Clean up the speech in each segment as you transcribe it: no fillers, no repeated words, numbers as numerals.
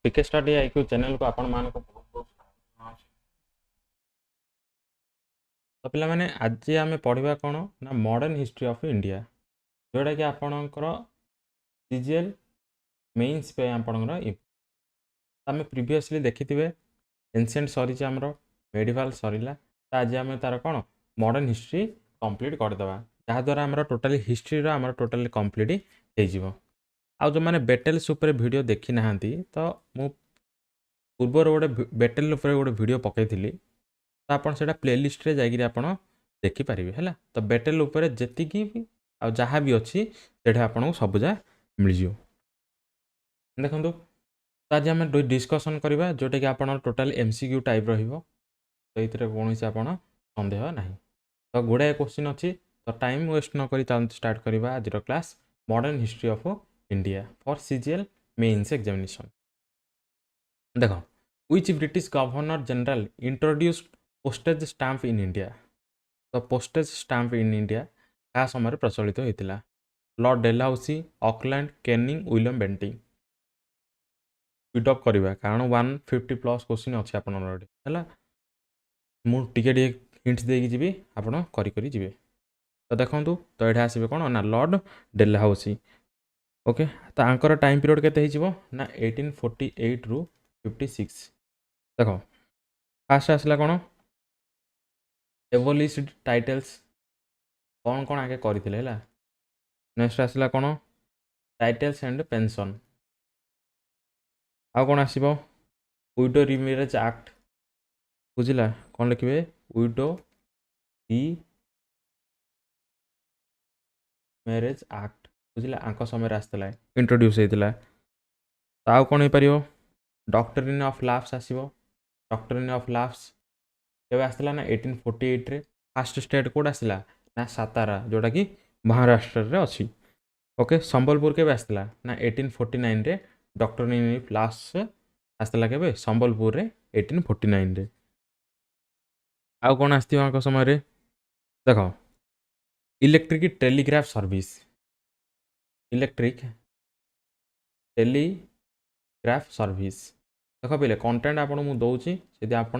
पीके study IQ channel को आपण मान को बहुत बहुत तो पिला माने आज आम पढ़ा कौन ना मॉडर्न हिस्ट्री ऑफ इंडिया जोटा कि आपणकर सीजीएल मेन्स पे आपणकर आम प्रीवियसली देखिथे एनसेंट सरी आमर मेडिवाल सरला तो आज आम तार कौन मॉडर्न हिस्ट्री कंप्लीट करदे जहाद्वारा आमर टोटाली हिस्ट्री आमर टोटाली कंप्लीट हो आ जो मैंने बेटेल्स उपर वीडियो देखी ना तो मु पूर्वर गोटे बेटेल उपर गोटे वीडियो पकई तो आप प्लेलिस्ट रे जाकि आप देखिपारे है तो बेटेल उपर जी आ जहाँ भी अच्छी से आपको सबुजा मिल देखो तो आज आम डिस्कसन करवा जोटा कि आप टोटाल एमसीक्यू टाइप रही कौन आप सन्देह ना तो गुड़ाए क्वेश्चन अच्छी तो टाइम वेस्ट नक स्टार्ट करवा आज class modern history of India for CGL mains examination देख which British governor general introduced postage stamp in India तो पोस्टेज स्टाम्प इन इंडिया क्या समय प्रचलित होता Lord Dalhousie Auckland Canning William Bentinck speed up करवा कारण 150 प्लस क्वेश्चन अच्छे आप मुझे हिंट्स देकी जी आपड़ करें तो देखो तो ये आसवे कौन ना लॉर्ड डेलहाउसी ओके तो आंकर टाइम पीरियड केते ना 1848 रु 56 देख फास्ट आसला कौन एबोलिश्ड टाइटल्स कौन कौन आगे करते है नेक्स्ट आसला कौन टाइटल्स एंड पेंशन आउ कौन आसो विडो रिमेरेज एक्ट बुझला कौन लिखे विडो री मैरेज एक्ट बुझला आंक समय आसला इंट्रोड्यूस होता तो आउ कौन हो पार डॉक्ट्रिन ऑफ लैप्स आसो डॉक्ट्रिन ऑफ लैप्स केवे आसला ना 1848 रे फास्ट स्टेट कोड आसला ना सातारा जोटा कि महाराष्ट्र रे अच्छी ओके संबलपुर केवे आसला ना 1849 रे डॉक्ट्रिन ऑफ लैप्स आसला केवे संबलपुर रे 1849 रे आउ कौन आसो समय रे देख electric telegraph service electric telegraph service देख पे कंटेंट आपको मुझे दूसरी जी आप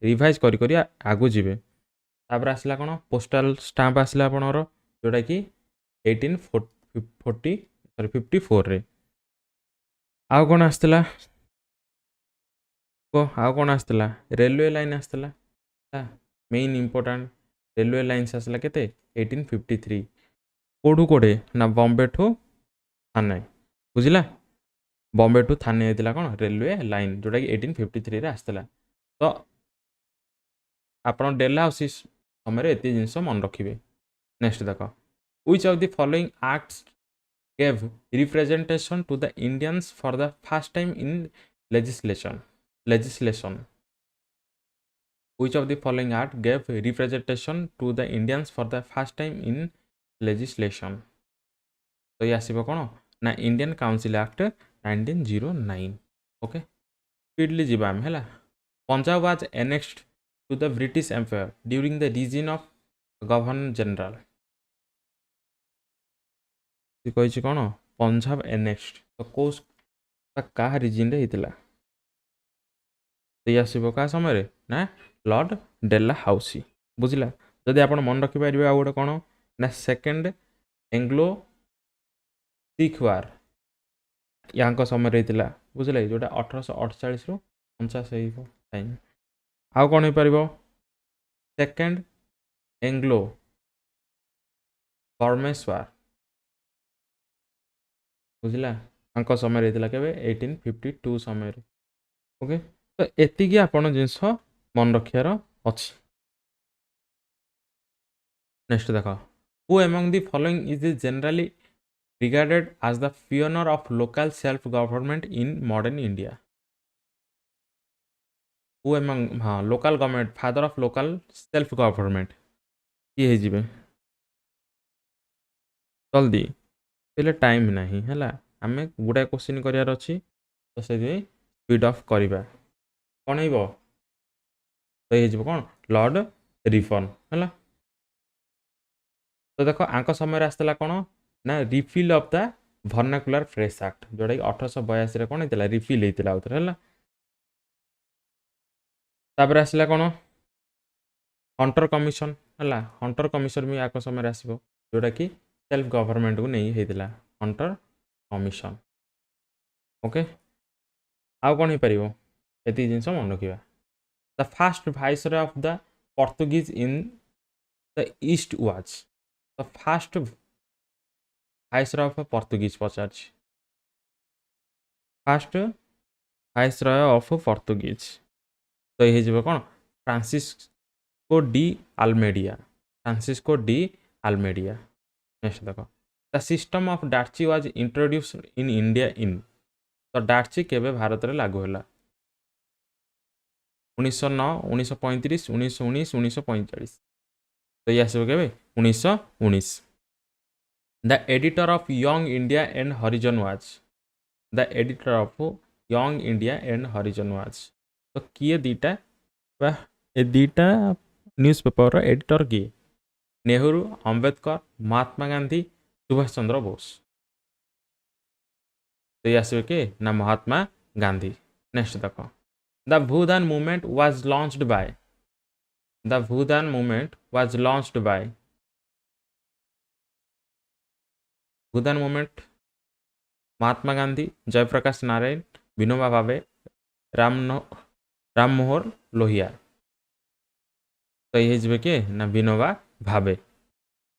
रिवाइज करी आगू जी तापर आसला कौन पोस्टाल स्टाम्प आसला आपणर जोटा कि 1854 रे आउ कौन आसला आउ कौन आसला रेलवे लाइन आसला मेन इंपोर्टेंट रेलवे लाइन्स आसला केते 1853 कोडू कोड़े ना बॉम्बे ठू थाने बुझला बॉम्बे टू थाने होता कौन रेलवे लाइन जोटा कि 1853 रे आसला तो आप डेलहाउसी समय एत जिनस मन रखिए नेक्स्ट देख which of the following acts gave representation to the Indians for the first time in legislation which of the following act gave representation to the Indians for the first time in legislation तो ये आसो कौन ना Indian council act 1909 okay स्पीडली जीवा आम है Punjab was annexed to the British empire during the region of governor general कही कौन पंजाब एनेक्स्ड तो कौ क्या रिजन रे होता तो ये आसो क्या समय ना लॉर्ड डेलहाउसी बुझला जदि आप मन रखिपारे आउ गोटे कौन ना सेकेंड एंग्लो सिख वार या समय होता बुझे जोटा 1848 रु 50 टाइम आउ कौन हो पार सेकेंड एंग्लो बर्मेस वार बुझला समय होता के 1852 समय ओके तो एतिकी आपण जिनस मन रखार अच्छी नेक्स्ट देख who among the following is generally regarded as the pioneer of local self-government in modern India. Who among local government, father of local self-government? ये है जल्दी पहले टाइम नहीं है आम गुड़ाए क्वेश्चन करार अच्छी तो से स्पीड अफ करवा कौन हो तो ये कौन लॉर्ड रिफॉर्म है तो देख आंक समय आसला कौन ना refill of the vernacular fresh act जोटा कि 1882 कौन होता रिपिल होता आउ थे तापर आसला कौन हंटर कमिशन है हंटर कमिशन भी आक समय आसो जोटा कि सेल्फ गवर्नमेंट को नहीं होता हंटर कमिशन ओके आउ कौन हो पार ये जिन मन रखा the first viceroy of the Portuguese in the east was the first viceroy of Portuguese पचार फास्ट भाइसरय ऑफ पोर्तुगीज तो ये कौन Francisco de Almeida Francisco de Almeida next देख the system of dyarchy was introduced in India in तो dyarchy केबे भारत में लागू है 1909 1935 1919 1945 तो ये आसो के 1919 the editor of young India and Harijan was the editor of young India and Harijan was तो किए दीटा ए दीटा न्यूज़ पेपर एडिटर किए नेहरू अंबेडकर महात्मा गांधी सुभाष चंद्र बोस तो ये आसो के ना महात्मा गांधी नेक्स्ट देख the Bhoodan movement was launched by the Bhoodan movement was launched by Bhoodan movement Mahatma Gandhi Jayaprakash Narayan Vinoba Bhave Ram Manohar Lohia तो ये किए ना Vinoba Bhave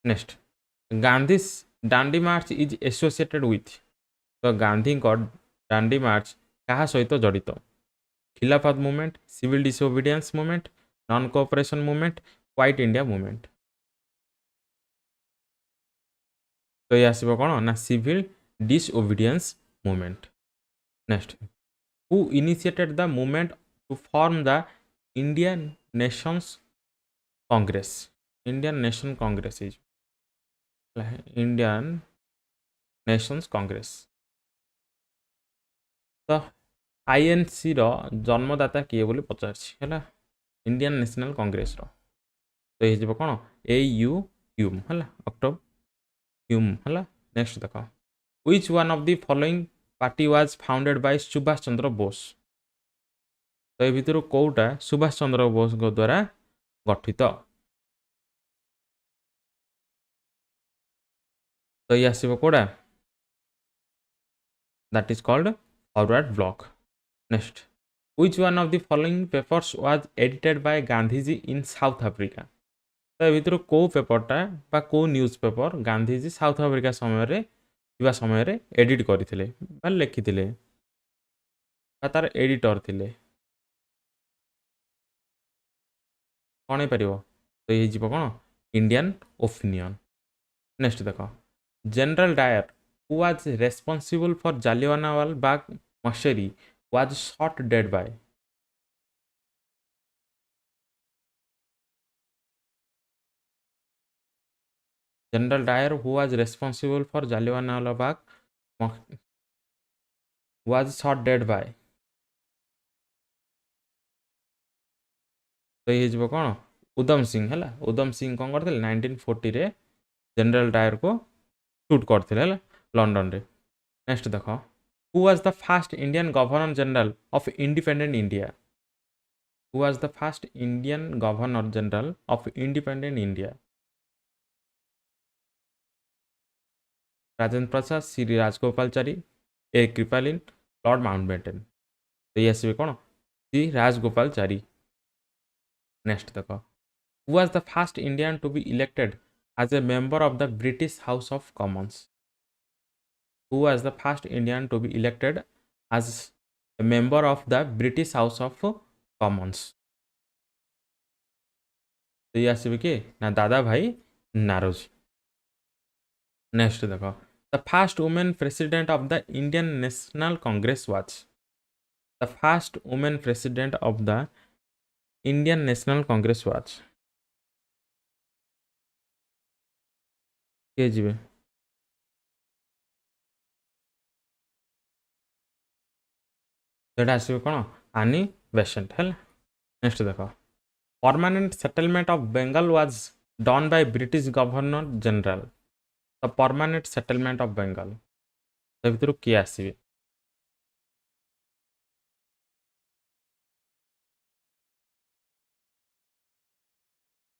next Gandhi Dandi march is associated with तो गांधी डांडी मार्च क्या सहित जड़ित Khilafat movement civil disobedience movement non cooperation movement quit India movement तो ये आसो कौन ना civil disobedience movement next who initiated the movement to form the Indian nations Congress Indian nation Congress is Indian nations Congress तो आईएनसी रो जन्मदाता किए बोली पचार इंडियन नेशनल कांग्रेस रो तो ये कौन ए यू ह्यूम है अक्टोबर ह्यूम है नेक्स्ट देख which one of the following party was founded by Subhash Chandra Bose तो ये भितर कौटा सुभाष चंद्र बोस द्वारा गठित तो ये आसो कौटा that is called forward bloc next which one of the following papers was edited by Gandhiji in South Africa तो ये भितर कौ पेपरटा बा कौ newspaper Gandhiji South Africa समय एडिट करते लिखी तार एडिटर थिले कौन हो पार तो ये कौन इंडियन ओपिनियन नेक्स्ट देख general Dyer who was responsible for Jallianwala Bagh massacre was shot dead by general Dyer who was responsible for Jallianwala Bagh was shot dead by तो ये कौन उधम सिंह है उधम सिंह कौन करते 1940 रे जनरल डायर को शूट करते लंडन रे नेक्स्ट देख who was the first Indian governor general of independent India who was the first Indian governor general of independent India Rajendra Prasad Shri Rajagopalachari A Kripalani lord Mountbatten तो ये आसवे कौन श्री राजगोपालचारी नेक्स्ट देख who was the first Indian to be elected as a member of the British House of Commons who was the first Indian to be elected as a member of the British House of Commons तो ये आसवे कि ना Dadabhai Naoroji next देख the fast women president of the Indian national Congress was the fast women president of the Indian national Congress was किए जीवे तो आसवे कौन Annie Besant है नेक्स्ट देख permanent settlement of Bengal was done by British governor general the permanent settlement of Bengal ता भितर किए आसबे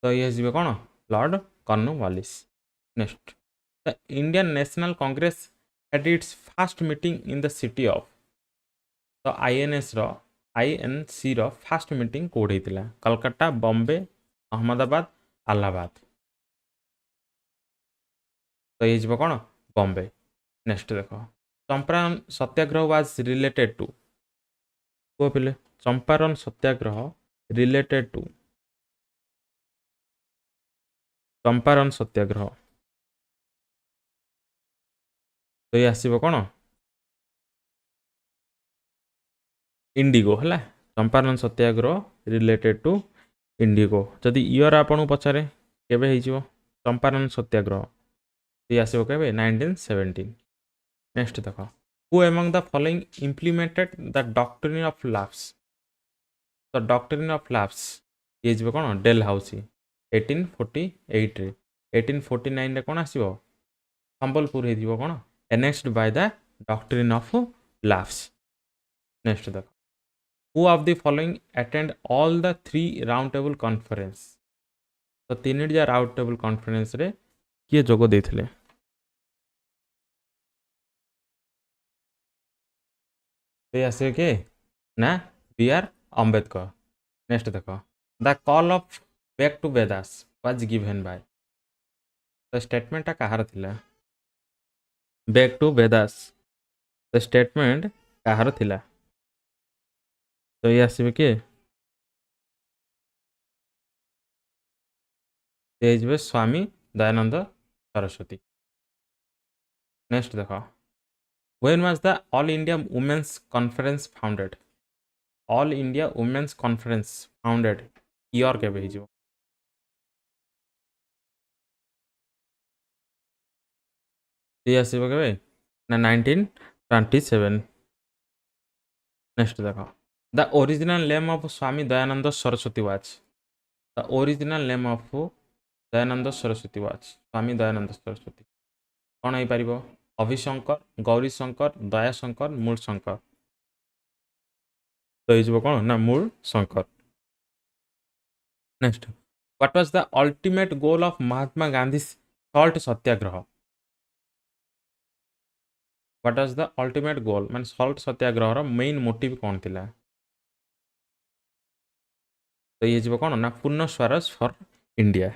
तो ये आसबे कौन Lord Cornwallis next the Indian national Congress had its first meeting in the city of तो INC row first meeting code होता कलकत्ता बॉम्बे अहमदाबाद अलाहाबाद तो ये कौन बॉम्बे नेक्स्ट देख चंपारण सत्याग्रह वाज रिलेटेड टू को पिले चंपारण सत्याग्रह रिलेटेड टू चंपारण सत्याग्रह तो ये आसब कौन इंडिगो है चंपारण सत्याग्रह रिलेटेड टू इंडिगो जदि इयर आपन पचारे केबे हो चंपारण सत्याग्रह ये आसब के 1917 नेक्स्ट देख who among the following implemented the doctrine of lapse the doctrine of lapse ये जो कौन डेल हाउसी 1848 रे 1849 रे कौन आसब संबलपुर हो कौन annexed by the doctrine of lapse next देख who of the following attend all the 3 round table conference तो 3 राउंड टेबल कॉन्फ्रेंस रे किए जोग देथिले तो आसे के ना बी आर अम्बेडकर नेक्स्ट देख the call of back to Vedas was given by तो स्टेटमेंटा कहार थिला बैक टू वेदास तो स्टेटमेंट कहार थिला तो ये आसबे के स्वामी दयानंद सरस्वती नेक्स्ट देख when was the All India Women's Conference founded All India Women's Conference founded year के हो ये आसब के ना 1927 नेक्स्ट देख the original name of Swami Dayanand Saraswati was the original name of Dayanand Saraswati was Swami Dayanand Saraswati कौन हो पार अभिशंकर गौरीशंकर दयाशंकर मूल शंकर तो ये कौन ना मूल Shankar next what was the ultimate goal of Mahatma Gandhi salt Satyagraha what was the ultimate goal मान सॉल्ट सत्याग्रह मेन मोटिव कौन थिला तो ये कौन ना पूर्ण स्वराज फॉर इंडिया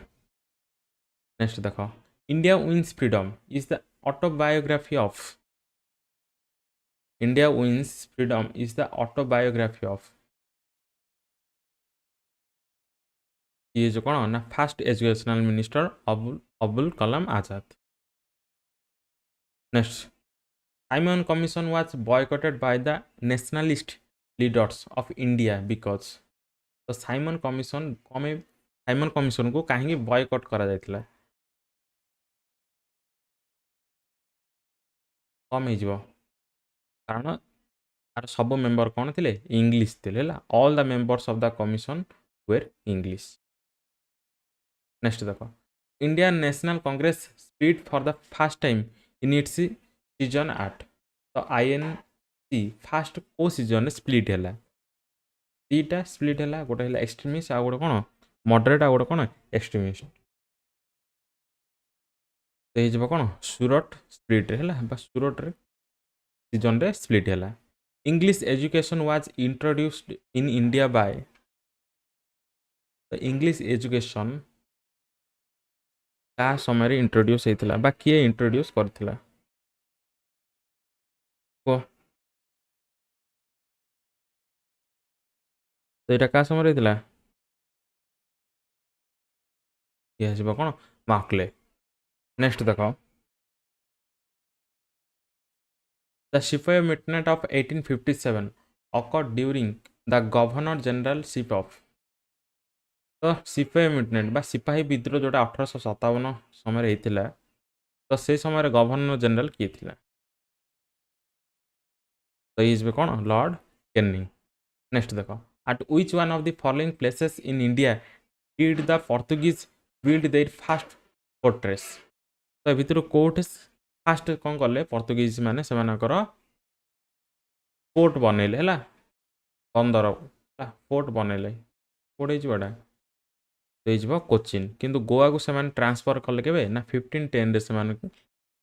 नेक्स्ट देख India wins freedom is the autobiography of India wins freedom is the autobiography of ये जो कौन ना first educational minister Abul Kalam Azad next Simon commission was boycotted by the nationalist leaders of India because तो Simon commission Simon commission को कहीं boycott करा जायतिला कम हो कारण आर सब मेंबर कौन थे इंग्लिश थे all the members of the commission were English next देख Indian national Congress split for the first time in its session 8 तो आईएनसी फास्ट को सीजन स्प्लिट है दीटा स्प्लिट है गोटे है एक्सट्रीमिस्ट आ गोटे कौन मॉडरेट आ गोटे कौन एक्सट्रीमिस्ट तो ये कौन सूरत स्प्लिट है सूरत रे सीजन रे स्प्लिट है English education was introduced in India by तो इंग्लिश एजुकेशन का समय इंट्रोड्यूस होता बा किए इंट्रोड्यूस करथिला को तो यहाँ क्या समय होता ये कौन मार्कले नेक्स्ट देख the sipahi mutiny of 1857 occurred during the governor generalship of तो सिपाही मिटनेट बा सिपाही विद्रोह जोटा 1857 समय होता तो से समय गवर्नर जनरल किए थिला तो ये कौन लॉर्ड कैनिंग नेक्स्ट देख at which one of the following places in India did the Portuguese build their first fortress तो भितर कोट फास्ट कौन कले पर्तुगीज माने सेमानकर पोर्ट बनैले है बंदर पोर्ट बनैले कोड हो कोचिन किंतु गोवा को से ट्रांसफर कले के ना 1510 से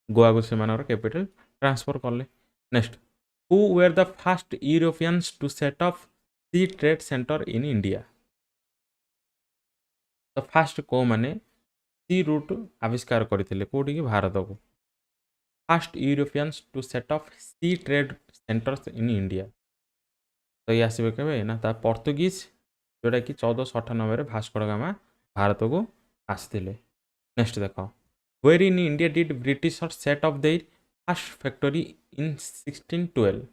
गोवा को से कैपिटल ट्रांसफर कले next who were the first Europeans to set up sea trade centre in India तो फास्ट को माने सी रूट आविष्कार करते कौटी कि भारत को first Europeans to set up sea trade centres in India तो ये आसवे के ना ता पर्तुगीज जोटा कि 1498 भास्कर गामा भारत को आसते नेक्स्ट देख where in India did British set up their first factory in 1612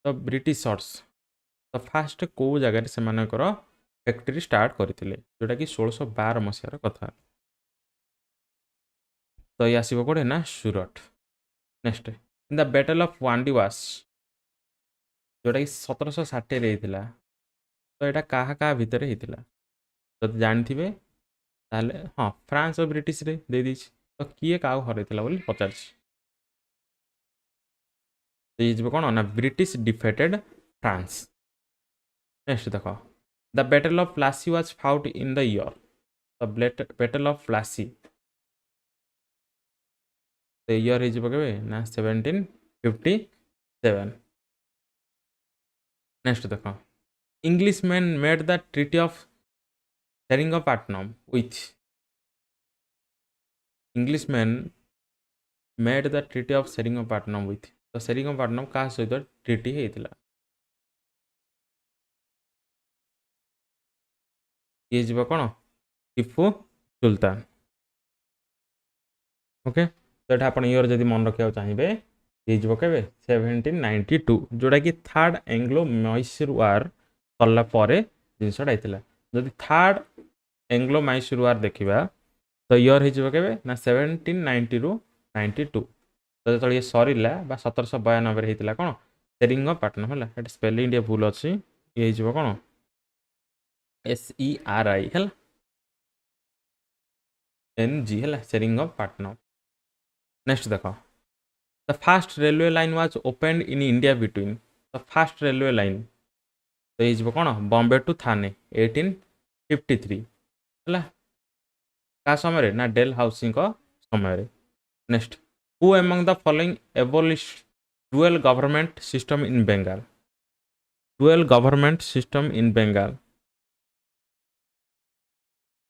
तो ब्रिटिशर्स तो फास्ट कौ जगार से फैक्टरी स्टार्ट करते जोटा कि 1612 मसीहार कथा तो ये आसो कौटे ना Surat next in the battle of Wandiwash जोटा कि 1760 तो यहाँ क्या भितर होता तो जानते हाँ फ्रांस और ब्रिटिश रे दे दी तो किए क्या हर पचार तो ये कौन ना ब्रिटिश डिफेटेड फ्रांस नेक्स्ट देख the battle of Plassey was fought in the year the battle of Plassey तो ईयर हो ना 1757 नेक्स्ट देख Englishman made the treaty of Seringapatam with Englishman made the treaty of Seringapatam with तो सेरिंगपट्टनम क्या सहित treaty होता ये जीव कौन टीपू सुल्तान ओके तो ये आप ईयर जब मन रखा चाहिए ये जीव के 1792 जोटा कि थर्ड एंग्लो मैसूर वार सरला जिनसा जदि थर्ड एंग्लो मैसूर वार देखा तो ईयर हो के ना 1790 ରୁ 92 तो जो ये सरला 1792 होता कौन सेरिंगपट्टनम है स्पेलिंग टे भूल अच्छी ये कौन SERI है NG है सेरिंगपट्टनम नेक्स्ट देख the first railway line was open in India between the first railway line तो ये कौन बॉम्बे टू थाने 1853 है क्या समय ना डेल हाउसिंग समय next who among the following abolish dual government system in Bengal dual government system in Bengal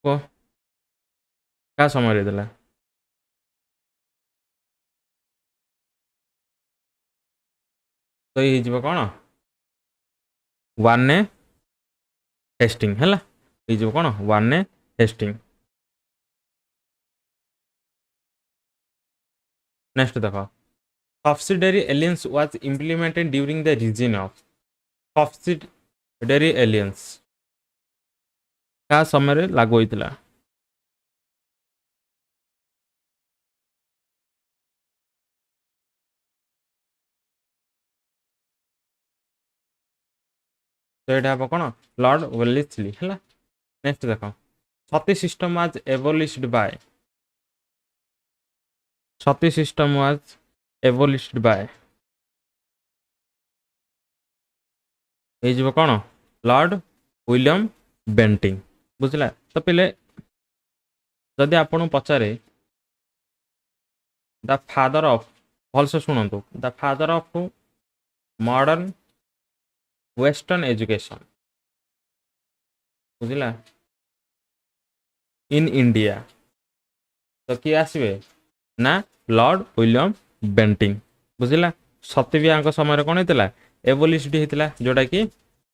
को क्या समय देला तो ये कौन वाने हेस्टिंग है ये कौन वाने हेस्टिंग नेक्स्ट देख subsidiary alliances was implemented during the region of subsidiary alliances क्या समय लागू होता तो ये हम कौन लॉर्ड वेलेस्ली है नेक्स्ट देख sati system was abolished by sati system was abolished by ये कौन लॉर्ड विलियम बेंटिंग बुझला तो पहले जदि आपन पचारे द फादर ऑफ भलसे शुणु the father of modern western education बुझला इन इंडिया तो किए आसवे ना लॉर्ड विलियम बेंटिंग बुझला सतीबिया समय कौन होता एबोलिश्ड होता जोटा कि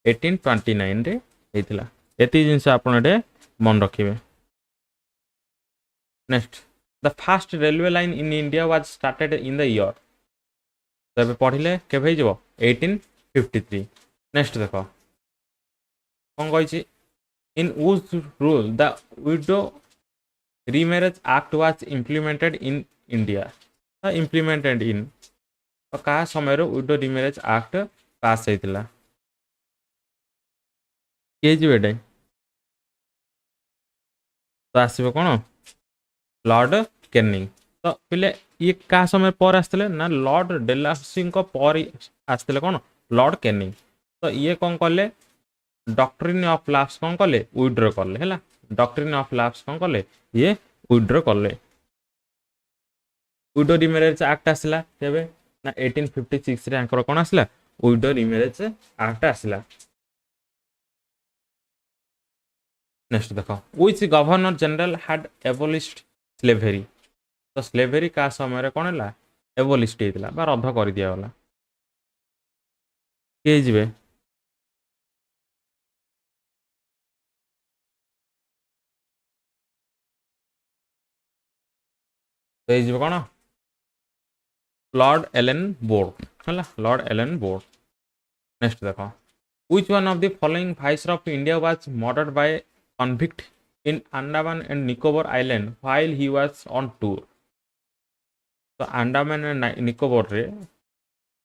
1829 रे होता ये जिनस आप मन रखिए next the first railway line in India was started in the year तो पढ़ले केवे 1853 नेक्स्ट देख कौन कही in whose rule the widow remarriage act was implemented in India implemented in तो क्या समय विडो रीमैरेज एक्ट पास होता किए जी तो आसो कौन लॉर्ड कैनिंग तो पिले ये क्या समय पर आसते ना लॉर्ड डेलासी पर आसते कौन लॉर्ड कैनिंग। तो ये कौन कले डॉक्ट्रिन ऑफ लैप्स कौन कले विड्रॉ कले है डॉक्ट्रिन ऑफ लैप्स कौन कले ये विड्रॉ कले। विडो रिमेरेज एक्ट आसला केबे ना 1856 रे आंकर कौन आसला विडो रिमेरेज एक्ट आसला। नेक्स्ट देखो which governor general had एबोलिश्ड slavery. तो स्लेवरी का समय रे कौन है एबोलिस्ट होता बा रद्द कर दिया गला किए जिवे तो ये कौन लॉर्ड एलन बोर्ड है लॉर्ड एलन बोर्ड। नेक्स्ट देखो which one of the following viceroy of India was murdered by convict in Andaman and Nicobar island while he was on tour. तो अंडमान एंड निकोबर रे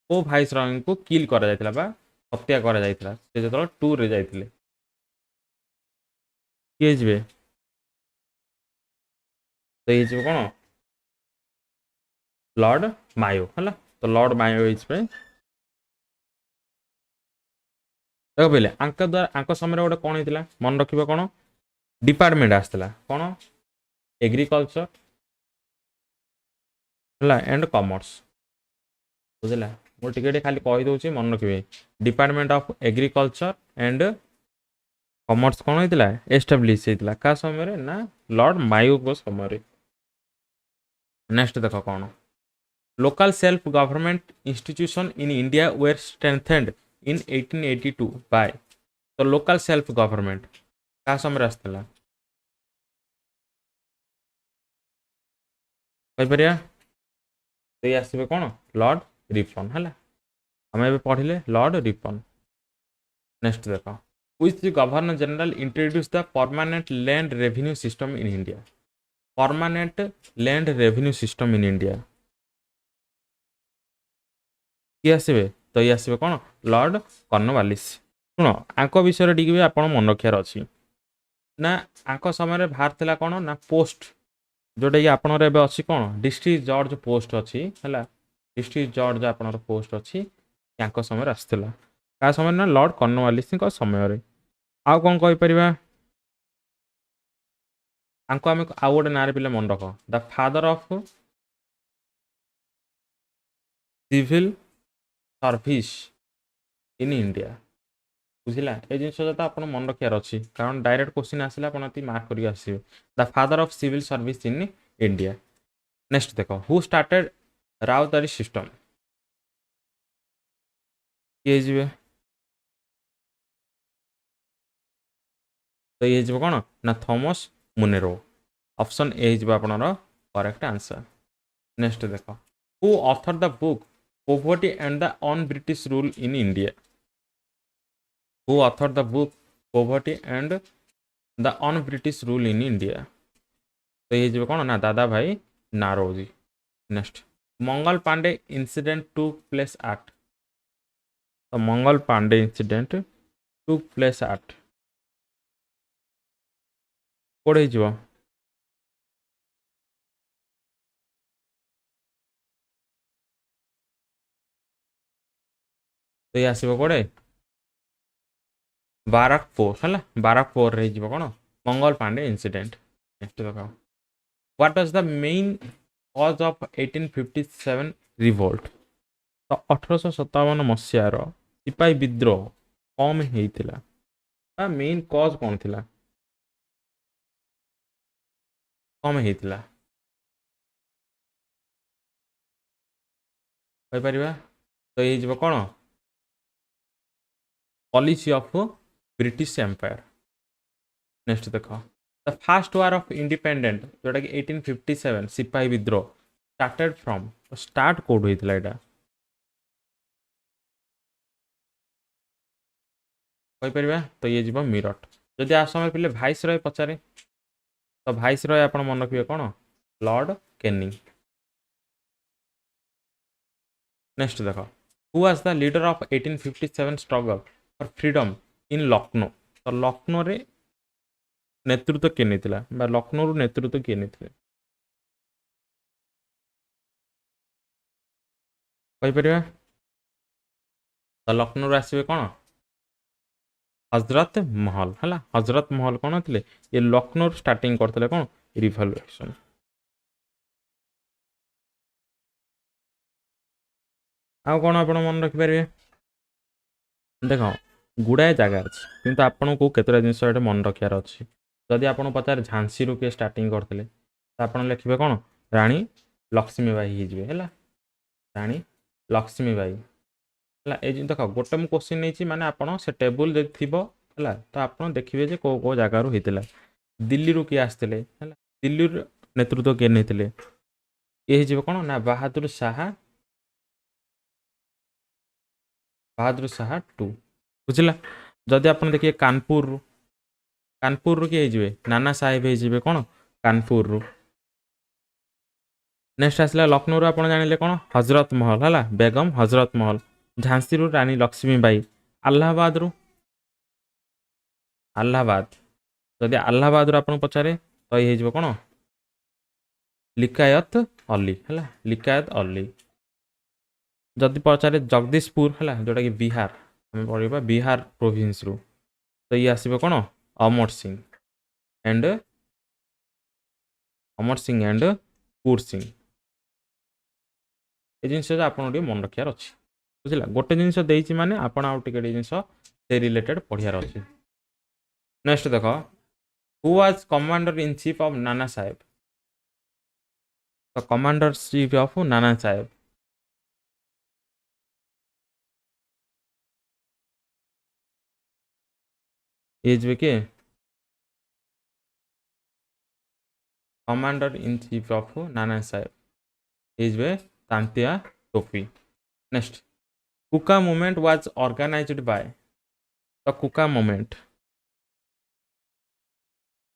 को वाइसरॉय को किल करा जायतिला बा हत्या करा जायतिला से जतरा टूर रे जायतिले किए जिवे तो ये जिवे कौन लॉर्ड मायो है तो लॉर्ड मायो पे देख पहले आंक द्वारा आंक समय गोटे कौन होता मन रखा कौन डिपार्टमेंट आसला कौन एग्रीकल्चर है एंड कॉमर्स बुझला मुझे टिके खाली कहीदे मन रखिए department of agriculture and commerce कौन होता एस्टाब्लीश होता क्या समय ना लॉर्ड मायो को समय। नेक्स्ट देख कौन local self government institution in India were strengthened in 1882 by. तो लोकल सेल्फ गवर्नमेंट क्या समय आसला कहीपर तो ये आसवे कौन लॉर्ड रिपन है आम पढ़ले लॉर्ड रिपन। नेक्स्ट देख which governor general introduce the permanent land revenue system in India. Permanent land revenue system in India किए आसवे तो ये आसवे कौन लॉर्ड कॉर्नवालिस। शुण आंक विषय टी भी आप मन रखार अच्छी ना आंक समय बाहर था कौन ना पोस्ट जोटा कि आपणर एवं अच्छी कौन डिस्ट्रिक्ट जज पोस्ट अच्छी है डिस्ट्रिक्ट जज आपणर पोस्ट अच्छी या समय आसाला क्या समय ना लॉर्ड कॉर्नवालिस समय आउ कौन कहीपर आंको आम आउ गोटे ना पे मन रख the father of civil service in India बुझला ये जिन आप मन रखार अच्छी कारण डायरेक्ट क्वेश्चन आसला आप मार्क करके आसवे the father of civil service in India. Next देख हु स्टार्टेड राउतारी सिस्टम किए जी तो ये कौन ना थॉमस मुनेरो ऑप्शन ए आपनर करेक्ट आंसर। नेक्स्ट देख who author the book poverty and the un British rule in India. Who author the book poverty and the un British rule in India तो ये कौन ना Dadabhai Naoroji. Next Mangal Pandey incident took place act. तो Mangal Pandey incident took place act कोड़े तो ये आसो कोड़े बाराकपुर है बाराकपुर रही कौन मंगल पांडे इंसिडेंट। नेक्स्ट देख what was the main cause of 1857 revolt. तो 1857 मसीहार सिपाही विद्रोह कम होता मेन कॉज कौन थी कम होता कहीपर तो ये कौन policy of British empire. Next देख the first war of independent जोटा कि 1857 सिपाही विद्रोह स्टार्टेड फ्रॉम तो स्टार्ट कोड होता है कहीपर तो ये जीव मीरठ। जदि आ समय पे भाइस रॉय पचारे तो भाइस रॉय आप मन रखिए कौन लॉर्ड कैनिंग। नेक्स्ट देख who was the leader of 1857 struggle for freedom इन लखनऊ। तो लखनऊ रे नेतृत्व किए नहीं लखनऊ नेतृत्व किए नहीं कहीपर तो लखनऊ आसवे कौन हजरत महल है हजरत महल कौन थे ये लखनऊ स्टार्टिंग करते कौन रिवॉल्यूशन आउ कौन आप मन रखिपारे देख गुड़ाए जगह अच्छी किंतु आपन को केतरा जिनस मन रखार अच्छी जदि आप पचार झांसी रू किए स्टार्टिंग करते तो आप लिखे कौन राणी लक्ष्मीबाई है राणी लक्ष्मीबाई है ये देख गोटे मुझे क्वेश्चन नहीं माने आपड़ से टेबुल जब थी है तो आप देखिए कौ कौ जगार होता दिल्ली रू किए आसते दिल्ली नेतृत्व किए नहीं ये कौन ना बहादुर शाह टू बुझला जदि आप देखिए कानपुर रू किए हो नाना साहेब हो कौन कानपुर रू नेक्स्ट आसला लखनऊ आप जानिले कौन हजरत महल है बेगम हजरत महल झांसी रू रानी लक्ष्मीबाई आलाहाबाद रू आलाहाबाद जदि आलाहाबाद रू आप पचारे तो ये कौन लिकायत अली है लिकायत अली जदि पचारे जगदीशपुर है जोटा कि बिहार आम पढ़ा बिहार प्रोविंस रू तो ये आसो कौन अमर सिंह एंड पुर सिंह ये जिनस आप मन रखार अच्छी बुझला गोटे जिनस देती माने आपड़ आउ टे जिनस से रिलेटेड पढ़ार अच्छी नेक्स्ट देख who was commander in chief of Nana Saheb तो commander chief of Nana Saheb ये किए commander in chief of Nana Saheb ये तांतिया टोपी नेक्स्ट कुका मूवमेंट वाज ऑर्गेनाइज्ड बाय तो कुका मूवमेंट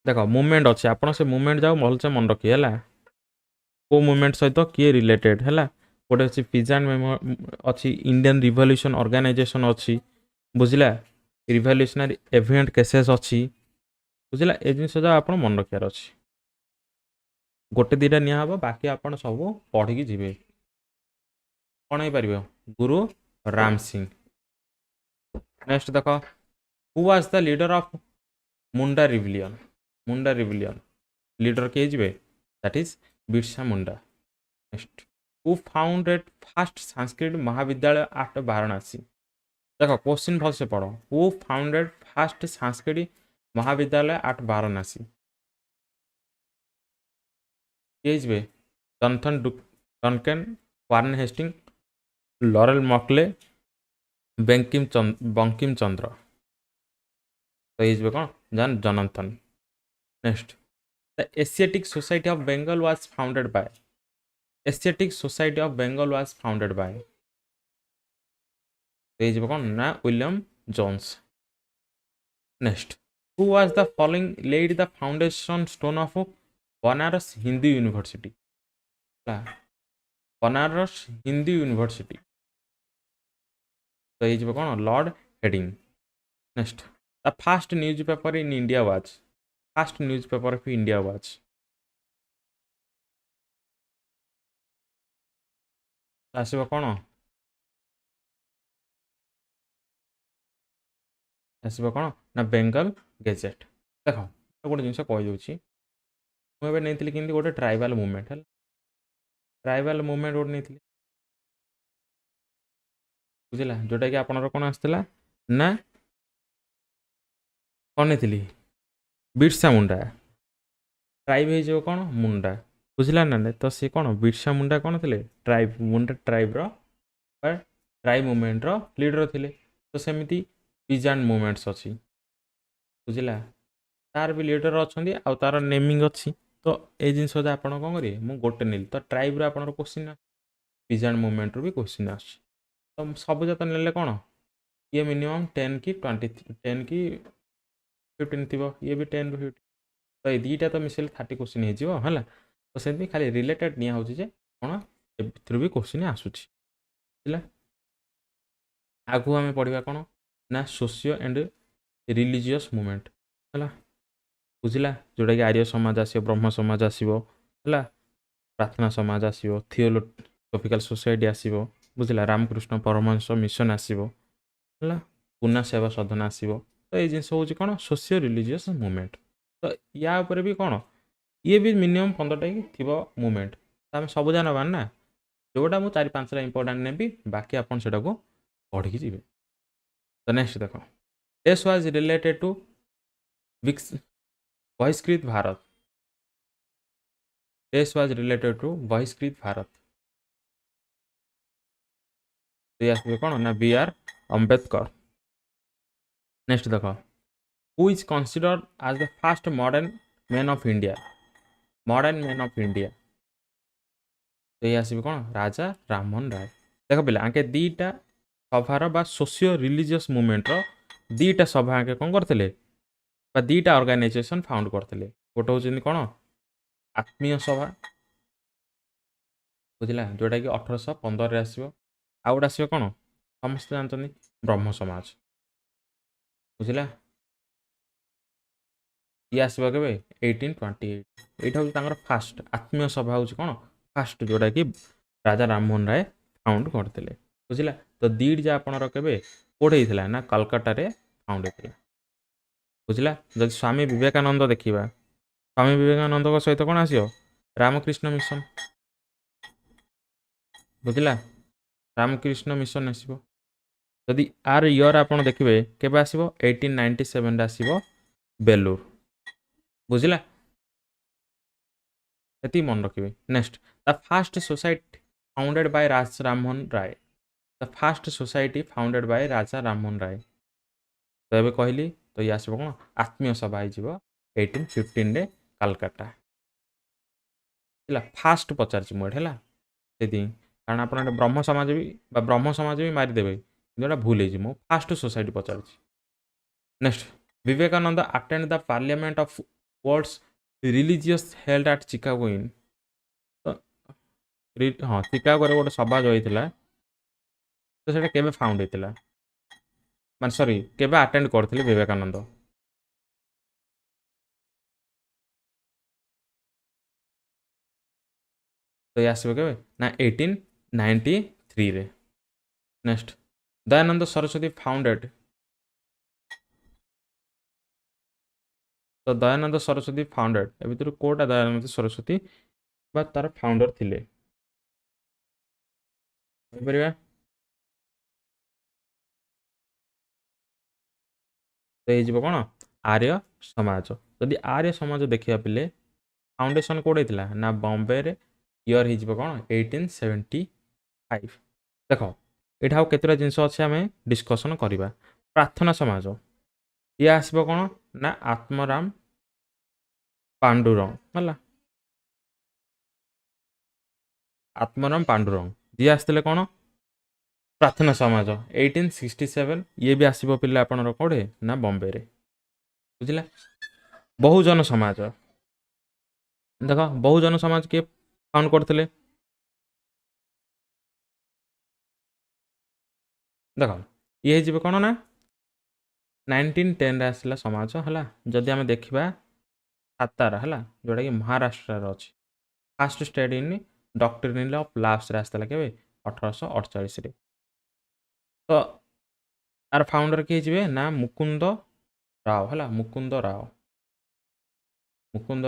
देख मूवमेंट अच्छे आपड़ से मूवमेंट जाओ भलसे मन रखिए है को मूवमेंट सहित किए रिलेटेड है गोटे अच्छी पिजान अच्छी इंडियन रिवॉल्यूशन ऑर्गेनाइजेशन अच्छी बुझला रिवॉल्यूशनरी इवेंट केसेस अच्छी बुझला ए जिन आप मन रखार अच्छी गोटे दुटा निहब बाकी आप सब पढ़ी जी कौन हो पार गुरु राम सिंह नेक्स्ट देख who was the leader of Munda rebellion leader किए जी that is Birsa Munda next who founded first Sanskrit mahavidyalaya at Varanasi देख क्वेश्चन भल से पढ़ who founded first Sanskrit mahavidyalaya at Varanasi ये Jonathan Duncan Warren Hastings lord Macaulay Bankim Chandra तो ये कौन जान Jonathan next the Asiatic Society of Bengal was founded by Asiatic Society of Bengal was founded by तो ये कौन ना William Jones next who was the following laid the foundation stone of Banaras Hindu University Banaras Hindu University तो ये कौन lord Hardinge next the first newspaper in India was first news paper of India was आसो कौन आसो कौन ना बेंगल गेजेट देख गोटे जिन कहीदे मुझे नहीं कि गोटे ट्राइबल मूवमेंट है ट्राइबल मूवमेंट गोटे नहीं बुझला जोटा कि आपनर कौन आसला ना कौन नहीं बिरसा मुंडा ट्राइब हो कौन मुंडा बुझला ना तो सी कौन बिरसा मुंडा कौन थे ट्राइब मुंडा ट्राइब ट्राइब मूवमेंट लीडर थे तो सेमती पिजान मूवमेंट्स अच्छी बुझला तार भी लीडर अच्छा तार नेमिंग अच्छी तो ये जिनस आप कौन करेंगे मुझे गोटे नहीं तो ट्राइब आप क्वेश्चन पिजान मूवमेंट भी क्वेश्चन आस तो सब जात ने कौन ये मिनिमम 10 कि 20 10 कि 15 थी ये भी 10 रू 15 तो ये दुईटा तो मिसेल 30 क्वेश्चन है तो सेमती खाली रिलेटेड निया हो कौन ए भी क्वेश्चन आसूला आगु आम पढ़ा कौन ना सोशियो एंड रिलीजियस मूवमेंट है बुझला जोटा कि आर्य समाज आसो ब्रह्म समाज आसो है प्रार्थना समाज आसो थियोलोजिकल सोसाइटी आसो बुझिला रामकृष्ण परमहंस मिशन आसीबो हला पुना सेवा सदन आसीबो तो ये जिनस होची कोन सोशियो रिलीजियस मूवमेंट तो या ऊपर भी कोन ये भी मिनिमम 15 टा थिबो मूवमेंट आम सब जानबार ना जोटा मु 4-5 इंपोर्टेंट नेबी बाकी आपन सेटा को पढ़ी की जीवे तो नेक्स्ट देखो this was related to Bahishkrit Bharat this was related to Bahishkrit Bharat तो ये आसबे कोन ना बी आर अंबेडकर नेक्स्ट देखो who is considered as the first modern man of India modern man of India तो ये आसबे कोन राजा राममोहन राय देखो पिला आके दीटा सभार बा सोशियो रिलीजियस मूवमेंट रो दीटा सभा आके कोन करथिले बा दीटा ऑर्गेनाइजेशन फाउंड करथिले गोटे होचनी कोन आत्मीय सभा बुझिला जोटा कि 1815 रे आसीबो आ गोटे आसीबो कोन समस्त जानतनी ब्रह्म समाज बुझिला ये आसबो केबे 1828 एटा होची तांगर फास्ट आत्मीय सभा होची कोन फास्ट जोटा कि राजा राममोहन राय फाउंड करथिले बुझिला तो दीड जा आपनर केबे कोड हेइथिला ना कलकत्ता रे फाउंड हेइथिला बुझिला जदि स्वामी विवेकानंद देखिबा स्वामी विवेकानंद को सहित कोन आसीयो रामकृष्ण मिशन बुझिला रामकृष्ण मिशन आसीबो जदि आर ईयर आपण देखिबे केबे आसीबो 1897 रे आसीबो बेलूर बुझिला एती मन रखिबे next the first society founded by Raja Rammohan Roy the first society founded by Raja Rammohan Roy तो एबे कहली तो ये आसबो कोन आत्मीय सभा हिजिबो 1815 रे कलकत्ता हला फास्ट पचारछि मोड हला सेति कारण आपण ब्रह्म समाज भी मारि देबे जोटा भूल हे मो फास्ट सोसाइटी पचारछि next Vivekananda attend the parliament of worlds religious held at Chicago in तो हाँ चिकागो रे गोटे सभा जो होइतिला तो सेटा केबे फाउंड होइतिला मान सॉरी केबे अटेंड करथिले विवेकानंद तो ये आसबो केबे ना 1893 रे नेक्स्ट दयानंद सरस्वती फाउंडेड तो दयानंद सरस्वती फाउंडेड ए भितर कोटा दयानंद सरस्वती बा तार फाउंडर थिले परिबा तो ये जीव कोन आर्य समाज जदि आर्य समाज देखिया पिले फाउंडेशन कोड हेतिला ना बॉम्बे रे ईयर हे जीव कोन 1875 देखो एठाउ केतरा जिंस अछि हमें डिस्कशन करिबा प्रार्थना समाज ये आसबो कोन ना आत्मराम पांडुरंग हला आत्मराम पांडुरंग ये आस्तले कोन प्रार्थना समाज 1867 ये भी आसीबो पिले आपनर कोडे ना बॉम्बे रे बुझिला बहुजन समाज देखो बहुजन समाज के फाउंड करथिले देखो ये जीव कोन ना 1910 रे आसला समाज हला जदि हम देखिबा सातारा हला जोटा कि महाराष्ट्र रे अछि first state in doctrine of laughs रे आस्तला केबे 1848 रे तो आर फाउंडर के जीवे ना मुकुंद राव हला मुकुंद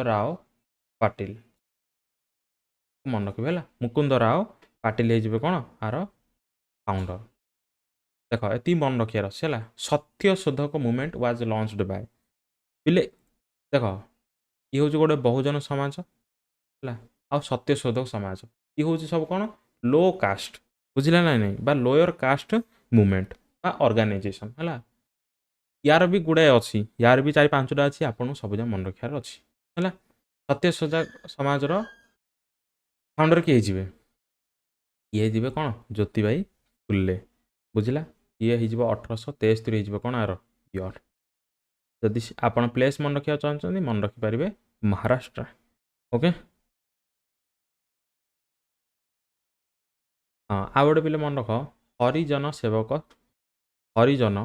राव पाटिल मन रखिबे हला मुकुंद राव पाटिल हे जीवे कोन आर फाउंडर देखो एती मन रखियार अछि हला सत्य शोधक मूवमेंट वाज लॉन्च्ड बाय पिले देखो ये होची गोटे बहुजन समाज हला आ सत्य शोधक समाज ये होची सब कोन लो कास्ट बुझिला ना नहीं बा लोअर कास्ट मूवमेंट बा ऑर्गेनाइजेशन हला यार भी गुड़ाए अच्छी यार भी 4-5टा अच्छी आपको सब मन रखार अच्छी है सत्य समाज फाउंडर किए जीवे ये जीवे कौन ज्योतिबाई फुले बुझिला ये हो 1873 हो कौन आर इयर जदि आपन प्लेस मन रखा चाहते मन रखिपारे महाराष्ट्र ओके हाँ आ गए पे मन रख हरिजन सेवक हरिजन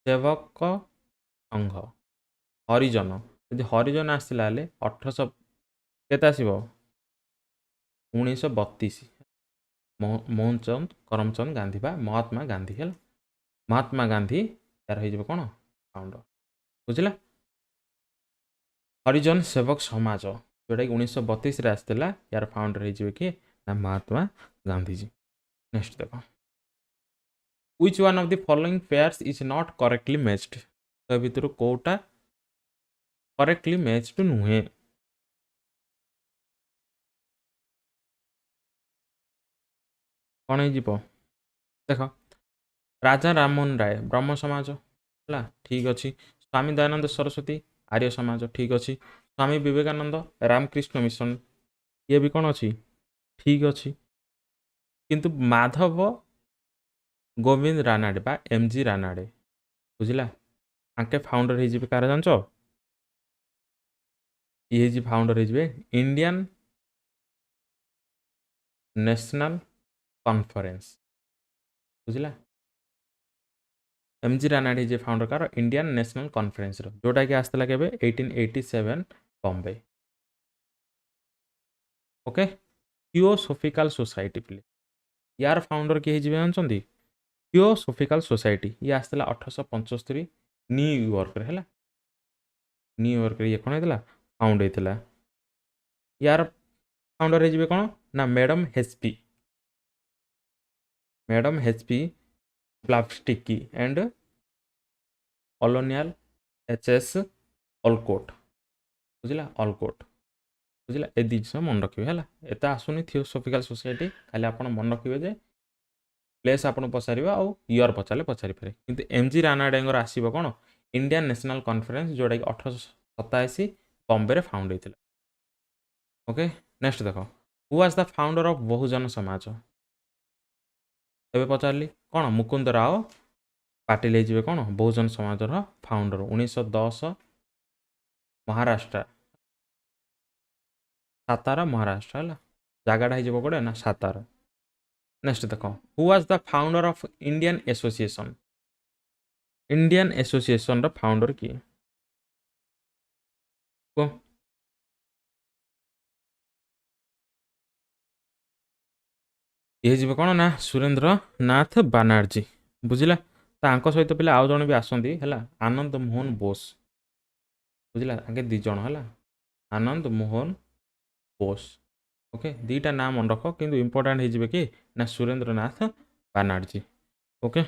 सेवक संघ हरिजन यदि हरिजन आसला 1800 केते आसीबो 1932 मोहनचंद करमचंद गांधी बा महात्मा गांधी है महात्मा गांधी यार हो कौन फाउंडर बुझला हरिजन सेवक समाज जोटा कि 1932 आसाला यार फाउंडर हो किए ना महात्मा गांधीजी नेक्स्ट देख which one of the following pairs is not correctly matched तो भितर कोटा करेक्टली मैच्ड नुहे कौन हो देख राजा राममोहन राय ब्रह्म समाज है ठीक अच्छे स्वामी दयानंद सरस्वती आर्य समाज ठीक अच्छे स्वामी विवेकानंद रामकृष्ण मिशन ये भी कौन अच्छी ठीक अच्छे किंतु माधव गोविंद रानाडे बा एमजी रानाडे बुझला आंके फाउंडर हो कार जान ये फाउंडर हो इंडियन नेशनल कॉन्फ्रेंस बुझला एमजी रानाडे जे फाउंडर कार इंडियन नेशनल कॉन्फ्रेंस जोटा कि आसला के 1887 बॉम्बे ओके थियोसॉफिकल सोसाइटी प्ले यार फाउंडर किए जानते थियोसॉफिकल सोसाइटी ये आसला 1875 न्यूयॉर्क है न्यूयॉर्क ये कौन होता फाउंड होता यार फाउंडर हो कौन ना madam HP Blavatsky and colonial HS Olcott बुझला ऑलकोट बुझला ए जिस मन रखिए है एत आसुनी थियोसॉफिकल सोसाइटी खाली आप मन रखिए जे प्लेस आपको पचार आउ इयर पचारे पचारि पारे किंतु एमजी रानाडे आसो कौन इंडियन नेशनल कॉन्फ्रेंस जोटा कि 1887 बॉम्बे फाउंड होता ओके नेक्स्ट देख who was the founder of Bahujan Samaj एवं पचारि कौन मुकुंद राव पाटिल हो कौन बहुजन समाज फाउंडर 1910 महाराष्ट्र सातारा महाराष्ट्र है जगटा हो कौटे ना सातारा नेक्स्ट देख who was the founder of Indian association founder किए ये कौन ना सुरेंद्र नाथ बानार्जी बुझला सहित पे आउ जन भी आसती है आनंद मोहन बोस बुझला आगे दिज है आनंद मोहन बोस ओके दीटा ना मन रख कि इंपोर्टाट हो कि ना सुरेंद्र नाथ बानार्जी ओके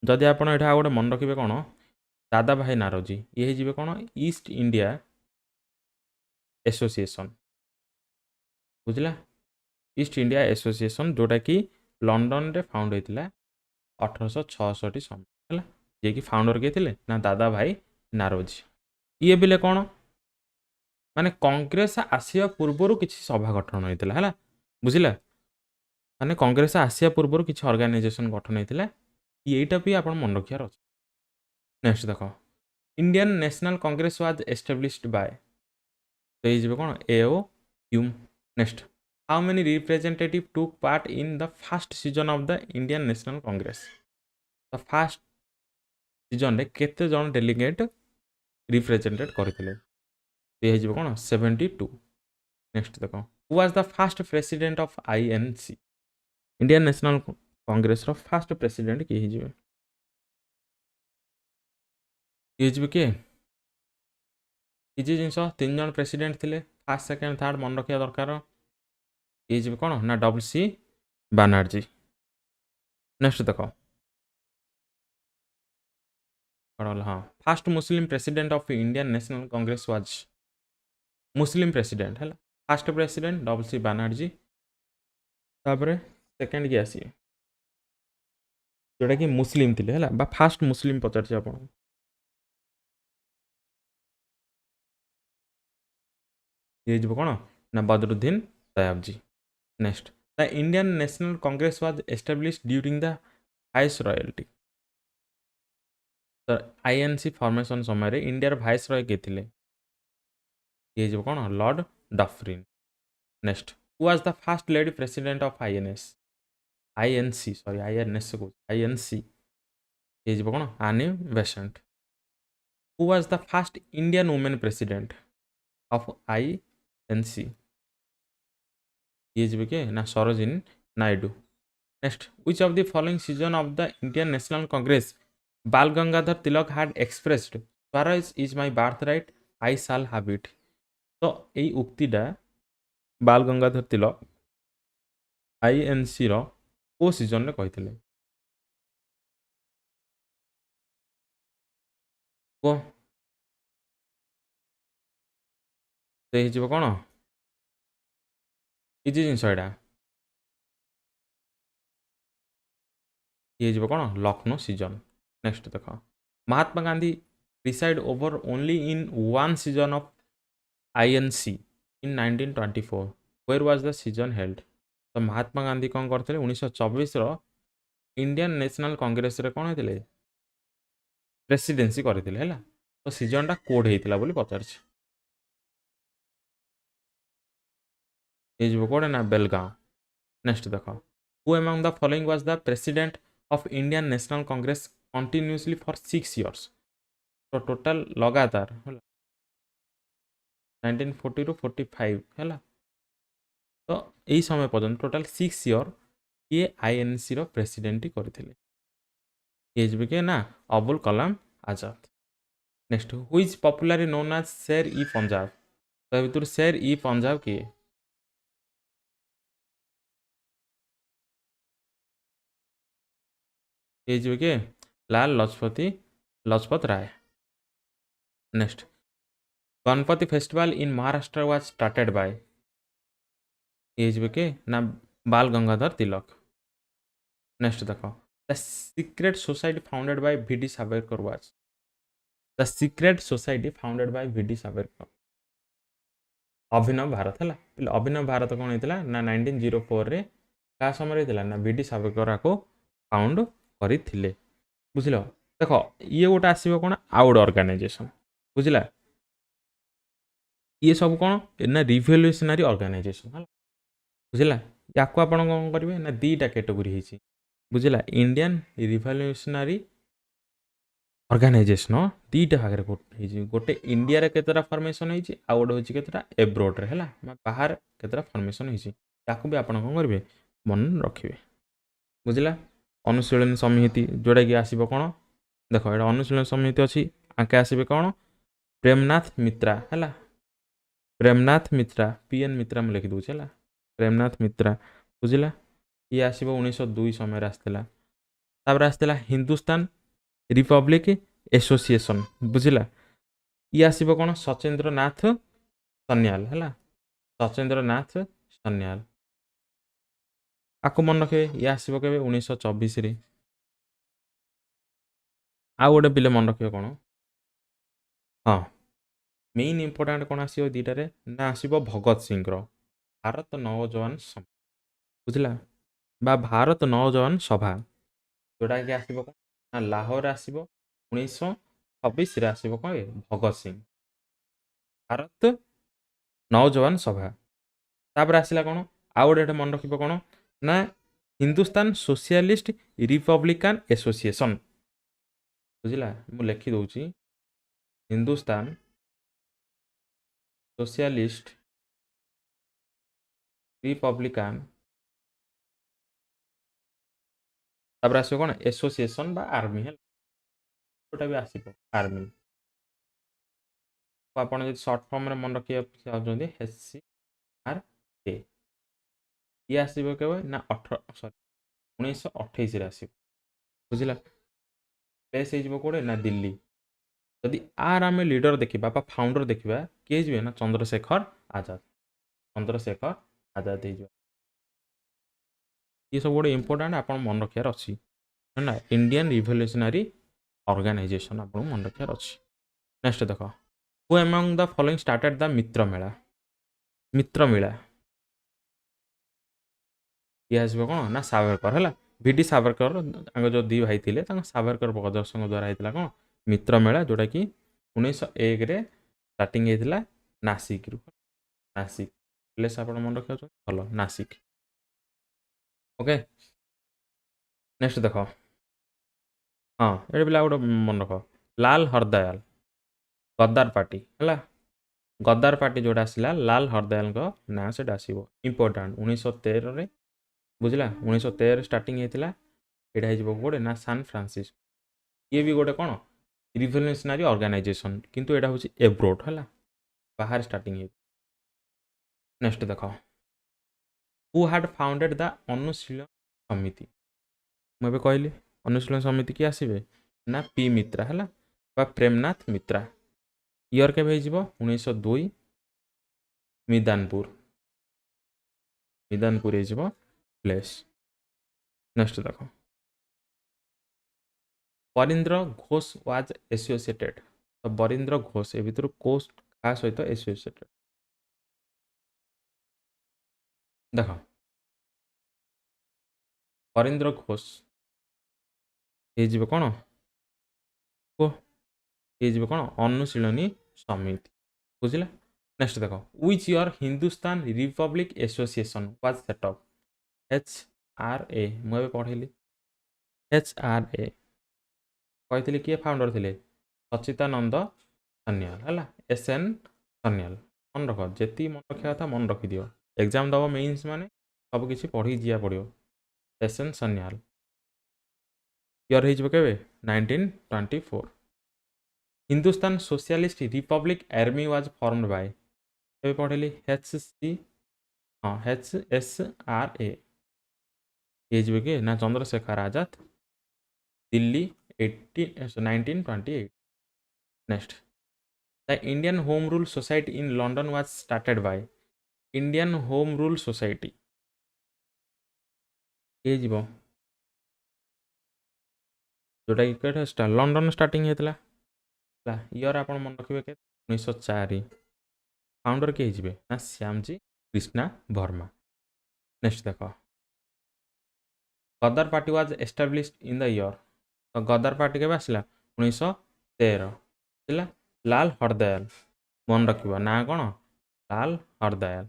जदि आप गोटे मन रखिए कौन दादा भाई नारोजी ये हो कौन ईस्ट इंडिया एसोसिएशन बुझला ईस्ट इंडिया एसोसिएशन जोटा कि लंडन रे फाउंड होता 1866 समय है कि फाउंडर किए थे ना दादा भाई नारोजी ये बिले कौन माने कांग्रेस आसिया पूर्वर किसी सभा गठन होता है बुझला माने कांग्रेस आसिया पूर्वर किसी ऑर्गेनाइजेशन गठन होता यहीटा भी आप मन रखार अच्छे नेक्स्ट देख Indian national Congress was established by तो ये कौन AO Hume next how many representative took part in the first session of the Indian national Congress the first session रे केते जन डेलीगेट रिप्रेजेंटेड करथिले ये हो कौन 72 नेक्स्ट देख who was the first president of INC Indian national Congress रो first president किए हो किए इजी जिनस 3 जन प्रेसिडेंट थे फर्स्ट सेकेंड थर्ड मन रखा दरकार ये कौन ना डब्ल्यू बानार्जी नेक्स्ट देख हाँ first Muslim president of Indian national Congress was Muslim president है फर्स्ट प्रेसिडेंट डब्ल्यू बानार्जी तापर सेकेंड की आसी जोटा कि मुस्लिम थे है फास्ट मुस्लिम पचार आप ये कौन ना Badruddin Tyabji next the Indian national Congress was established during the viceroyalty तो आईएनसी फॉर्मेशन समय इंडिया वाइस रॉय किए थे ये कौन lord Dufferin next who was the first lady president of INC sorry INS को आईएनसी ये कौन Annie Besant who was the first Indian women president of INC ये जी के ना Sarojini Naidu. Next, which of the following season of the Indian National Congress Bal Gangadhar Tilak had expressed Swaraj is my birthright, I shall have it। तो এই উক্তিটা ବାଲ ଗଙ୍ଗାଧର ତିଲକ ଆଇଏନ୍ସିର କେଉଁ ସିଜନରେ କହିଥିଲେ? କୁହ। ସେ ହେଇଯିବ କ'ଣ? ଇଜି ଜିନିଷ ଏଇଟା। ଇଏ ହେଇଯିବ କ'ଣ? ଲକ୍ଷ୍ନୌ ସିଜନ। ନେକ୍ସଟ ଦେଖ, Mahatma Gandhi preside over only in one session of INC in 1924 where was the season held? ତ ମହାତ୍ମା ଗାନ୍ଧୀ କ'ଣ କରିଥିଲେ? 1924ର ଇଣ୍ଡିଆନ୍ ନ୍ୟାସନାଲ୍ କଂଗ୍ରେସରେ କ'ଣ ହେଇଥିଲେ? ପ୍ରେସିଡେନ୍ସି କରିଥିଲେ ହେଲା। ତ ସିଜନଟା କୋଉଠି ହେଇଥିଲା ବୋଲି ପଚାରିଛି। ହେଇଯିବ କୋଉଠି ନା ବେଲଗାଁও। ନେକ୍ସଟ ଦେଖ, who among the following was the president of Indian National Congress continuously for 6 years? तो टोटाल लगातार ହେଲା 1940 ରୁ 45 ହେଲା। ତ এই ସମୟ ପର୍ଯ୍ୟନ୍ତ ଟୋଟାଲ 6 ଇୟର କିଏ ଆଇଏନ୍ସିର ପ୍ରେସିଡେଣ୍ଟ କରିଥିଲେ? କିଏ ଯିବେ କି ନା Abul Kalam Azad. Next, who is popularly known as Sher e Punjab? ତ ଭିତରୁ ଶେର ଇ ପଞ୍ଜାବ କିଏ? କିଏ ଯିବେ କି? Lala Lajpat Rai. Next, Ganapati festival in Maharashtra was started by? କିଏ ଯିବେ କି ନା ବାଲ ଗଙ୍ଗାଧର ତିଲକ। ନେକ୍ସଟ ଦେଖ, the secret society founded by VD Savarkar was? The secret society founded by VD Savarkar, ଅଭିନବ ଭାରତ ହେଲା। ଅଭିନବ ଭାରତ କ'ଣ ହେଇଥିଲା ନା 1904ରେ କାହା ସମୟରେ ହେଇଥିଲା ନା ଭିଡି ସାବରକର ଆକୁ ଫାଉଣ୍ଡ କରିଥିଲେ। ବୁଝିଲ? ଦେଖ ଇଏ ଗୋଟେ ଆସିବ କ'ଣ ଆଉ ଗୋଟେ ଅର୍ଗାନାଇଜେସନ। ବୁଝିଲା? ଇଏ ସବୁ କ'ଣ ନା ରିଭଲ୍ୟୁସନାରୀ ଅର୍ଗାନାଇଜେସନ ହେଲା। ବୁଝିଲା? ୟାକୁ ଆପଣ କ'ଣ କରିବେ ନା ଦୁଇଟା କ୍ୟାଟେଗୋରୀ ହେଇଛି। ବୁଝିଲା? ଇଣ୍ଡିଆନ ରିଭଲ୍ୟୁସନାରୀ ଅର୍ଗାନାଇଜେସନ ଦୁଇଟା ଭାଗରେ ହେଇଛି। ଗୋଟେ ଇଣ୍ଡିଆରେ କେତେଟା ଫର୍ମେସନ୍ ହେଇଛି, ଆଉ ଗୋଟେ ହେଉଛି କେତେଟା ଏବ୍ରୋଡରେ ହେଲା, ବାହାରେ କେତେଟା ଫର୍ମେସନ୍ ହେଇଛି। ତାକୁ ବି ଆପଣ କ'ଣ କରିବେ ମନେ ରଖିବେ। ବୁଝିଲା? ଅନୁଶୀଳନୀ ସମିତି ଯେଉଁଟାକି ଆସିବ କ'ଣ ଦେଖ, ଏଇଟା ଅନୁଶୀଳନୀ ସମିତି ଅଛି। ଆଙ୍କେ ଆସିବେ କ'ଣ ପ୍ରେମନାଥ ମିତ୍ରା ହେଲା। ପ୍ରେମନାଥ ମିତ୍ରା, ପିଏନ୍ ମିତ୍ରା ମୁଁ ଲେଖିଦେଉଛି ହେଲା। ପ୍ରେମନାଥ ମିତ୍ରା। ବୁଝିଲା? ଇଏ ଆସିବ 1902 ସମୟରେ ଆସିଥିଲା। ତାପରେ ଆସିଥିଲା ହିନ୍ଦୁସ୍ତାନ ରିପବ୍ଲିକ ଆସୋସିଏସନ। ବୁଝିଲା? ଇଏ ଆସିବ କ'ଣ ସଚେନ୍ଦ୍ର ନାଥ ସନ୍ୟାଲ ହେଲା। ସଚେନ୍ଦ୍ର ନାଥ ସନ୍ୟାଲ ଆକୁ ମନେ ରଖିବେ। ଇଏ ଆସିବ କେବେ 1924ରେ। ଆଉ ଗୋଟେ ପିଲେ ମନେ ରଖିବେ କ'ଣ, ହଁ ମେନ୍ ଇମ୍ପୋର୍ଟାଣ୍ଟ କ'ଣ ଆସିବ ଦୁଇଟାରେ ନା ଆସିବ ଭଗତ ସିଂର ଭାରତ ନୌଜୱାନ ସଭା। ବୁଝିଲା? ବା ଭାରତ ନୌଜୱାନ ସଭା, ଯେଉଁଟାକି ଆସିବ କ'ଣ ନା ଲାହୋରରେ ଆସିବ 1926ରେ ଆସିବ କ'ଣ ଭଗତ ସିଂ ଭାରତ ନୌଜୱାନ ସଭା। ତାପରେ ଆସିଲା କ'ଣ ଆଉ ଗୋଟେ ମନେ ରଖିବ କ'ଣ ନା ହିନ୍ଦୁସ୍ତାନ ସୋସିଆଲିଷ୍ଟ ରିପବ୍ଲିକାନ ଆସୋସିଏସନ। ବୁଝିଲା? ମୁଁ ଲେଖି ଦେଉଛି ହିନ୍ଦୁସ୍ତାନ ସୋସିଆଲିଷ୍ଟ ରିପବ୍ଲିକାନ, ତାପରେ ଆସିବ କ'ଣ ଆସୋସିଏସନ ବା ଆର୍ମି ହେଲା। ଯେଉଁଟା ବି ଆସିବ ଆର୍ମି। ଆପଣ ଯଦି ସର୍ଟ ଫର୍ମରେ ମନେ ରଖିବାକୁ ଚାହୁଁଛନ୍ତି HCRA। ଇଏ ଆସିବ କେବେ ନା 1928ରେ ଆସିବ। ବୁଝିଲା? ପ୍ଲେସ୍ ହେଇଯିବ କୋଉଠି ନା ଦିଲ୍ଲୀ। ଯଦି ଆର ଆମେ ଲିଡର ଦେଖିବା ବା ଫାଉଣ୍ଡର ଦେଖିବା କିଏ ଯିବେ ନା ଚନ୍ଦ୍ରଶେଖର ଆଜାଦ। ଚନ୍ଦ୍ରଶେଖର ଆଜାଦ ହେଇଯିବ। ଇଏ ସବୁ ଗୋଟେ ଇମ୍ପୋର୍ଟାଣ୍ଟ ଆପଣ ମନେ ରଖିବାର ଅଛି ହେଲା। ଇଣ୍ଡିଆନ ରିଭଲ୍ୟୁସନାରୀ ଅର୍ଗାନାଇଜେସନ ଆପଣଙ୍କୁ ମନେ ରଖିବାର ଅଛି। ନେକ୍ସଟ ଦେଖ, who among the following started ଦ ମିତ୍ର ମେଳା? ମିତ୍ର ମେଳା ଇଏ ଆସିବ କ'ଣ ନା ସାବରକର ହେଲା। ଭିଡି ସାବରକର ତାଙ୍କ ଯେଉଁ ଦୁଇ ଭାଇ ଥିଲେ ତାଙ୍କ ସାବରକର ପ୍ରଦର୍ଶନ ଦ୍ୱାରା ହେଇଥିଲା କ'ଣ ମିତ୍ର ମେଳା, ଯେଉଁଟାକି 1901ରେ ଷ୍ଟାର୍ଟିଂ ହେଇଥିଲା ନାସିକରୁ। ନାସିକ ପ୍ଲେସ୍ ଆପଣ ମନେ ରଖିବାକୁ ଭଲ, ନାସିକ। ଓକେ। ନେକ୍ସଟ ଦେଖ, ହଁ ଏଠି ପିଲା ଗୋଟେ ମନେ ରଖ, ଲାଲ ହରଦୟାଲ ଗଦ୍ଦାର ପାର୍ଟି ହେଲା। गद्दार पार्टी जोटा आसला लाल हरदयाल ना से आसो इंपोर्टाट 1913 बुझला 1913 स्टार्टिंग होता यहाँ होटे ना सान फ्रांसिस्को ये भी गोटे कौन रिवोल्यूशनरी ऑर्गेनाइजेशन किंतु यहाँ हूँ एब्रोड है बाहर स्टार्टिंग नेक्स्ट देख हु हाड फाउंडेड द अनुशीलन समिति मुझे कहली अनुशीलन समिति किए आसबे ना पी मित्रा है प्रेमनाथ मित्रा इयर के 1902 मिदानपुर हो प्लेस नेक्स्ट देख बरिंद्र घोष वाज एसोसिएटेड तो बरिंद्र घोष ए भर कोष क्या सहित एसोसिएटेड देख बरिंद्र घोष ये कौन ये कौन अनुशीलनी समिति बुझला नेक्स्ट देख which year Hindustan Republic association was setup HRA मुझे पढ़ेली HRA कही किए फाउंडर थे सचितानंद सन्याल है SN सन्याल मन रख जी मन रखा था मन रखिदि एग्जाम दब मेन्स माने सबकि पढ़ी जा पड़ो SN सन्याल इयर हो 1924 Hindustan Socialist Republic Army was formed by A पढ़ेली HC हाँ HSRA ये कि ना Chandrashekhar Azad Delhi 1928 next the Indian home rule society in London was started by Indian home rule Society ये जोटा कि लंडन स्टार्टिंग होता इयर आप मन रखिए के 1904 फाउंडर किए ना श्यामजी कृष्णा वर्मा नेक्स्ट देख Ghadar Party was established in the year तो गदर पार्टी के आसला 1913 लाल हरदयाल मन रखिबा ना कौन Lala Hardayal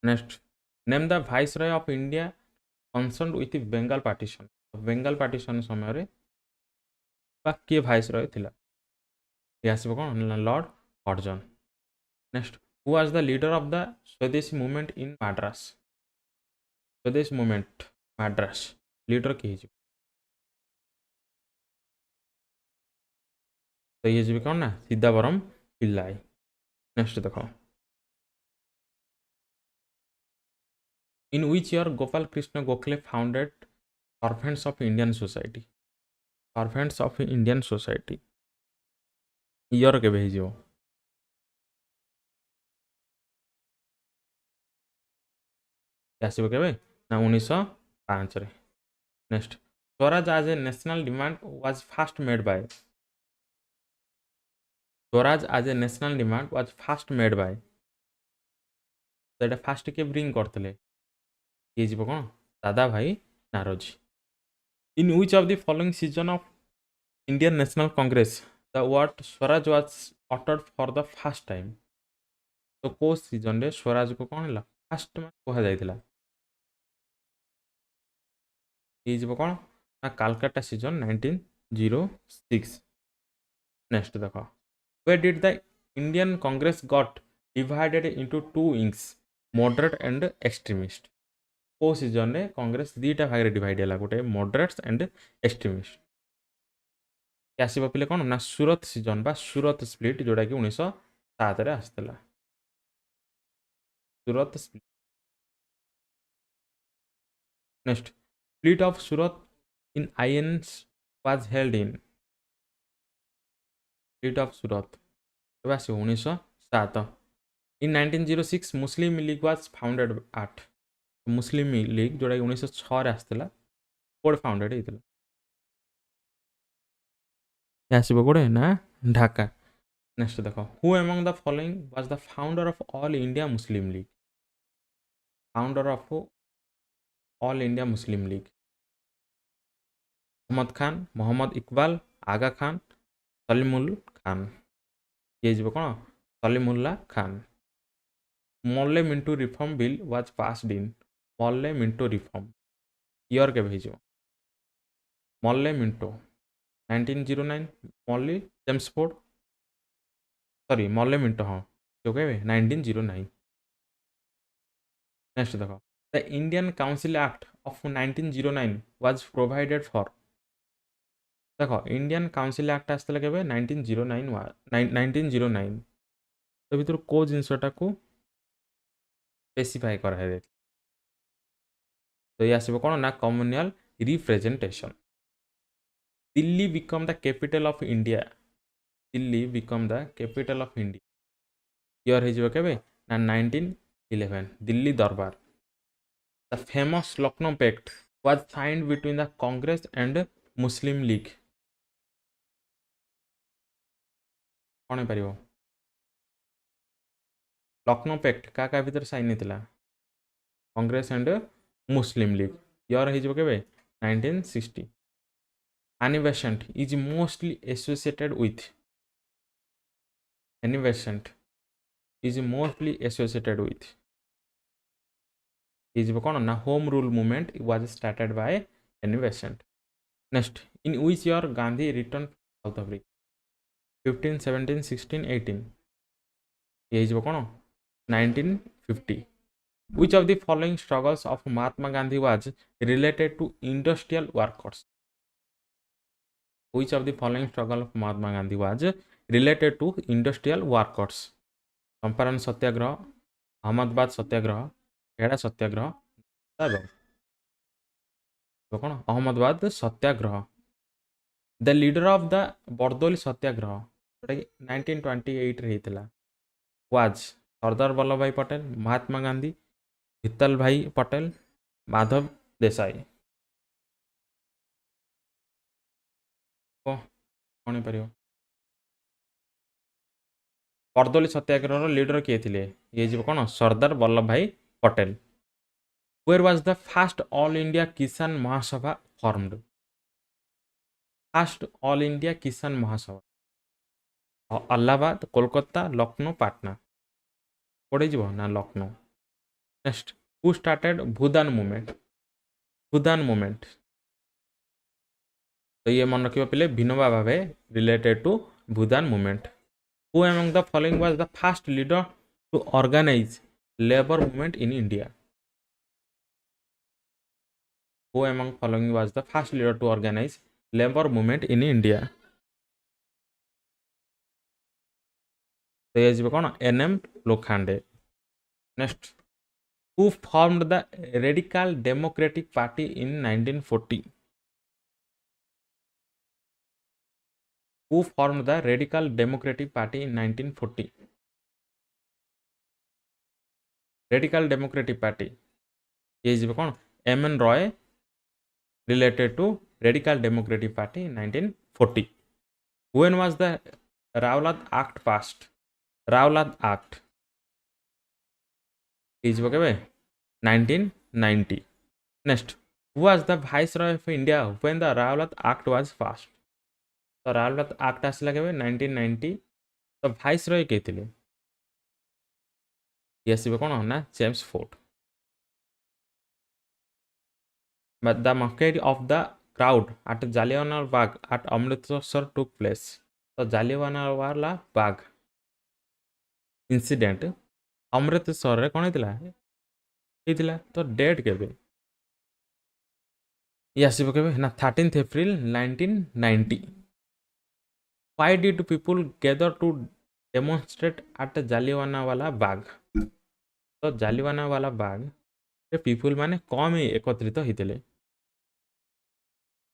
next name the viceroy of India concerned with Bengal partition समय किए वाइसरॉय थिला ये आसब कौन lord Curzon next who was the leader of the swadeshi movement in Madras swadesh movement Madras leader किए तो ये कौन ना सीताबरम पिल्लाई नेक्स्ट देख in which year Gopal Krishna Gokhale founded Servants of Indian Society year के आसब के ना 1905 next swaraj as a national demand was first made by swaraj as a national demand was first made by तो ये फास्ट के ब्रिंग करते ये कौन Dadabhai Naoroji in which of the following session of Indian national Congress the word swaraj was uttered for the first time तो को session रे स्वराज को कौन है फास्ट कह जाइथिला ये कौन ना कालकाटा सीजन 1906 नेक्स्ट देख when did the Indian Congress got divided into two wings moderate and extremist को सीजन रे कांग्रेस दीटा भाग डिवाइड है गोटे मॉडरेट्स एंड एक्सट्रीमिस्ट आसब पे कौन ना सूरत सीजन बा सूरत स्प्लिट जोटा कि 1907 आसला Surat split next split of Surat in INS was held in split of Surat आस 1907 in 1906 Muslim League was founded at Muslim League जोटा कि 1906 आसला कोड फाउंडेड होता आसब कोड़े ना ढाका नेक्स्ट देख who among the following was the founder of All India Muslim League founder of All India Muslim League Mohammad Khan Mohammad Iqbal Aga Khan Salimul Khan ये कौन Salimullah Khan Morley Minto reform bill was passed in Morley Minto reform year के Morley Minto 1909 Morley Chelmsford sorry Morley Minto हाँ जो कहे 1909। Next देखो the Indian council Act of 1909 was provided for. देखो Indian council act आसला के 1909 1909 तो भीतर को जिनसटा को स्पेसिफाई कराए तो ये आसो कौन ना communal representation. Delhi become the capital of India. Delhi become the capital of India year हो केबे ना 1911 Delhi durbar. The famous Lucknow pact was signed between the Congress and Muslim League. कौन हो पारिबो लखनऊ पैक्ट का भीतर साइन होता Congress and Muslim League year हो केबे 1960। Annie Besant is mostly associated with Annie Besant is mostly associated with is कौन ना home rule movement was started by Annie Besant. Next in which year Gandhi return South Africa 15 17 16 18 ये कौन 1950। Which of the following struggles of Mahatma Gandhi was related to industrial workers. Which of the following struggle of Mahatma Gandhi was related to industrial workers. Champaran Satyagraha Ahmedabad Satyagraha Kheda Satyagraha तो कौन Ahmedabad Satyagraha. The leader of the Bardoli Satyagraha जोटा कि 1928 रे होता was सरदार वल्लभ भाई पटेल महात्मा गांधी शीतल भाई पटेल माधव देसाई। कौन पार बरदोली सत्याग्रह लीडर किए थे ये कौन Sardar Vallabh Bhai Patel. Where was the first All India Kisan Mahasabha formed. First All India Kisan Mahasabha Allahabad Kolkata Lucknow Patna पड़े ना Lucknow. Next who started Bhoodan movement. Bhoodan movement तो ये मन रखिए पे Vinoba Bhave related to Bhoodan movement. Who among the following was the first leader to organise labour movement in India. Who among following was the first leader to organize labor movement in India? तो ये कौन NM Lokhande. Next who formed the radical democratic party in 1940? Who formed the radical democratic party in 1940? radical democratic party ये कौन MN Roy related to radical democratic party in 1940. When was the Rowlatt Act passed? Rowlatt Act is 1990. Next, who was the Viceroy of India when the Rowlatt Act was passed? तो Rowlatt Act आसला के 1990 तो Viceroy के थे ये आसबे कौन ना James Ford. But the massacre of the crowd at Jallianwala Bagh at Amritsar took place. तो Jallianwala Bagh इंसिडेंट अमृतसर रे कौन होता तो डेट के ये आसो के ना 13 April 1990। Why did people gather to demonstrate at Jallianwala Bagh? तो Jallianwala Bagh पीपुल माने कम एकत्रित होते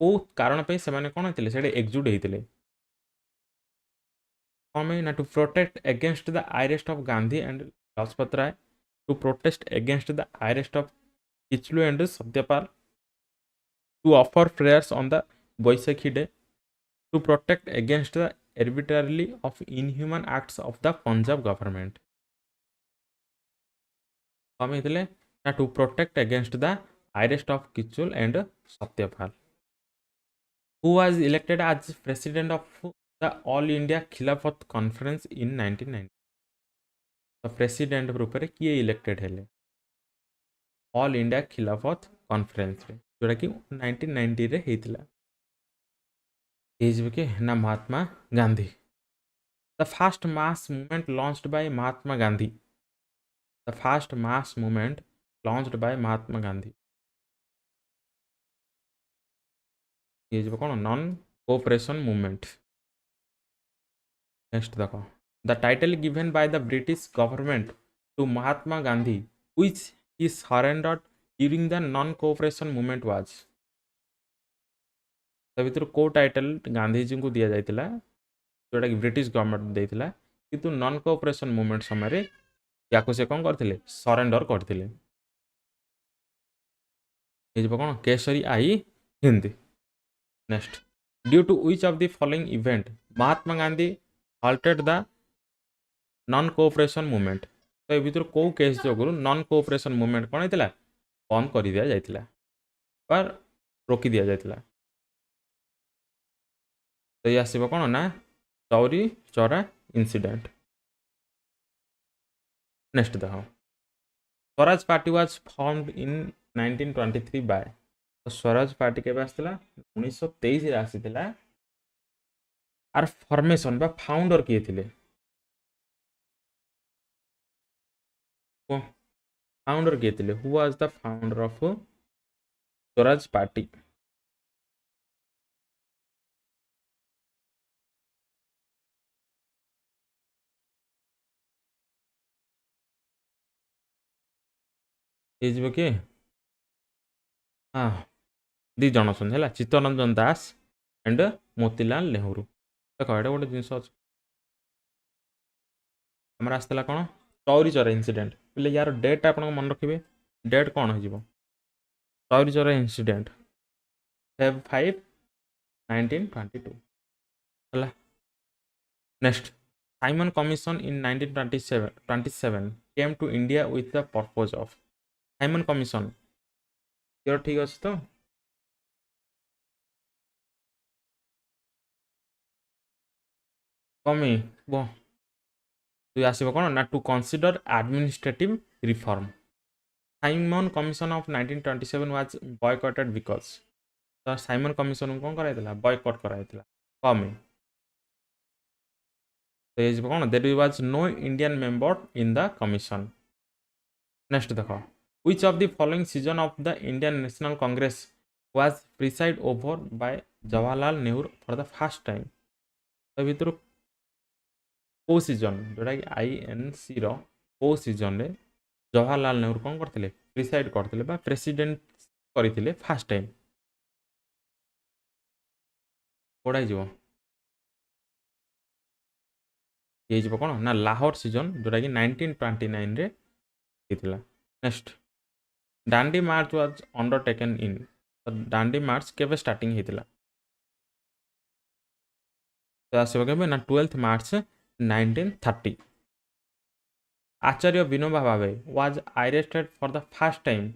को कारण पे से माने कौन होते से एकजुट होते कौन ना to protect against the arrest of Gandhi and Lajpat Rai to protest against the arrest of Kitchlew and Satyapal to offer prayers on the Baisakhi day to protect against the arbitrarily of inhuman acts of the Punjab government। कौन होते ना to protect against the arrest of Kitchlew and Satyapal. Who was elected as president of the All India Khilafat Conference in 1990? तो president रूप में किए elected हेले all India खिलाफत conference रे जोटा कि 1990 रे हेतिला के ना Mahatma Gandhi. The first mass movement launched by Mahatma Gandhi, the first mass movement launched by Mahatma Gandhi ये जो कौन नॉन कोऑपरेशन मूवमेंट। नेक्स्ट देखो the title given by the British government to Mahatma Gandhi which he surrendered during the non cooperation movement was. ता भितर को title Gandhi ji को दिया जाइतिला जोटा कि ब्रिटिश गवर्नमेंट देइतिला किंतु नॉन कोऑपरेशन मूवमेंट समय रे याको से कौन करथिले सरेंडर करथिले। ये जो कौन Kaisar i Hind. Next due to which of the following event Mahatma Gandhi halted the non cooperation movement. तो ये भितर को केस जोगुरु नॉन कोऑपरेशन मूवमेंट कौन होइतिला बंद कर दिया जाइतिला पर रोकी दिया जाइतिला। तो ये आसीबो कौन ना चौरी चौरा इंसिडेंट। नेक्स्ट देखो Swaraj party was formed in 1923 by. तो स्वराज पार्टी केबे आस्तिला 1923 रे आसीतिला। आर फॉर्मेशन बा फाउंडर किए थिले फाउंडर किए थिले who was the founder of Swaraj party. ये जीव किए हाँ दी जन अछन हैला चित्तरंजन दास एंड मोतीलाल नेहरू। देखो एटा गोटे जिनस अछि हमर आस्तिला कोन चौरी चौरा इंसिडेंट बोले यार डेट आपन मन रखिबे डेट कोन हो जीवो चौरी चौरा इंसिडेंट Feb 5 1922 हैला। Next Simon commission in 1927 came to India with the purpose of Simon commission clear ठीक अछि तो कमी वो तो आसीबो कोन ना to consider administrative reform. Simon commission of 1927 was boycotted because तो साइमन कमीशन को कराइतिला बॉयकॉट कराइतिला कमी। तो ये कौन there was no Indian member in the commission. Next देखो which of the following session of the Indian national Congress was preside over by Jawaharlal Nehru for the first time. तो भितर को सीजन जोटा कि आईएनसी रो को सीजन रे जवाहरलाल नेहरू कौन करथिले प्रिसाइड करथिले बा प्रेसिडेंट करथिले फर्स्ट टाइम कोडा जीवो ये जीवो कोन ना लाहौर सीजन जोटा कि 1929 रे हेतिला। Next Dandi march was undertaken in तो डांडी मार्च केबे स्टार्टिंग हेतिला तो आसीबो केबे ना 12th March 1930। Acharya Vinoba Bhave was arrested for the first time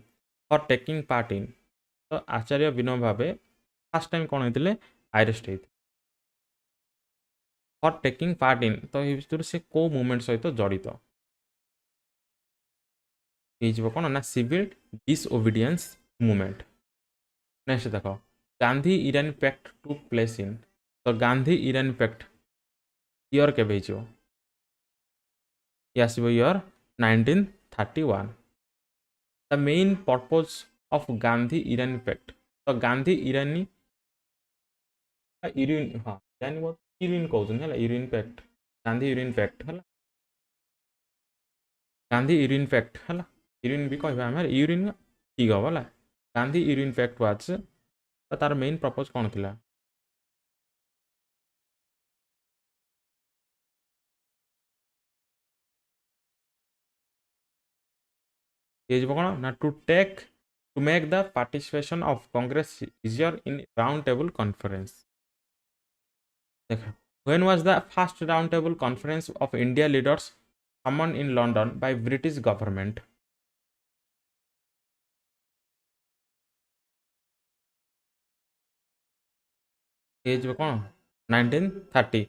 for taking part in. तो आचार्य विनोबा भावे फर्स्ट टाइम कौन होते अरेस्ट होते फॉर टेकिंग पार्ट इन। तो ये भितर से को मूवमेंट सहित जड़ित ये कौन ना सिविल डिसओबिडियंस मूवमेंट। नेक्स्ट देखो Gandhi Irwin pact took place in. तो गांधी इरान पैक्ट ईयर केबे ये आसीबो year 1931। The main purpose of Gandhi Irwin pact. तो गांधी इरानी यूरिन हाँ जानी वो यूरिन कहउछन हैला Irwin pact Gandhi Irwin pact हैला गांधी यूरिन पैक्ट हैला यूरिन भी कहबा हमर यूरिन ठीक हो होला गांधी यूरिन पैक्ट वाज तार मेन पर्पज कोन थिला ये जो कोन ना to make the participation of Congress easier in round table conference. देखो when was the first round table conference of India leaders summoned in London by British government। ये जो कौन 1930।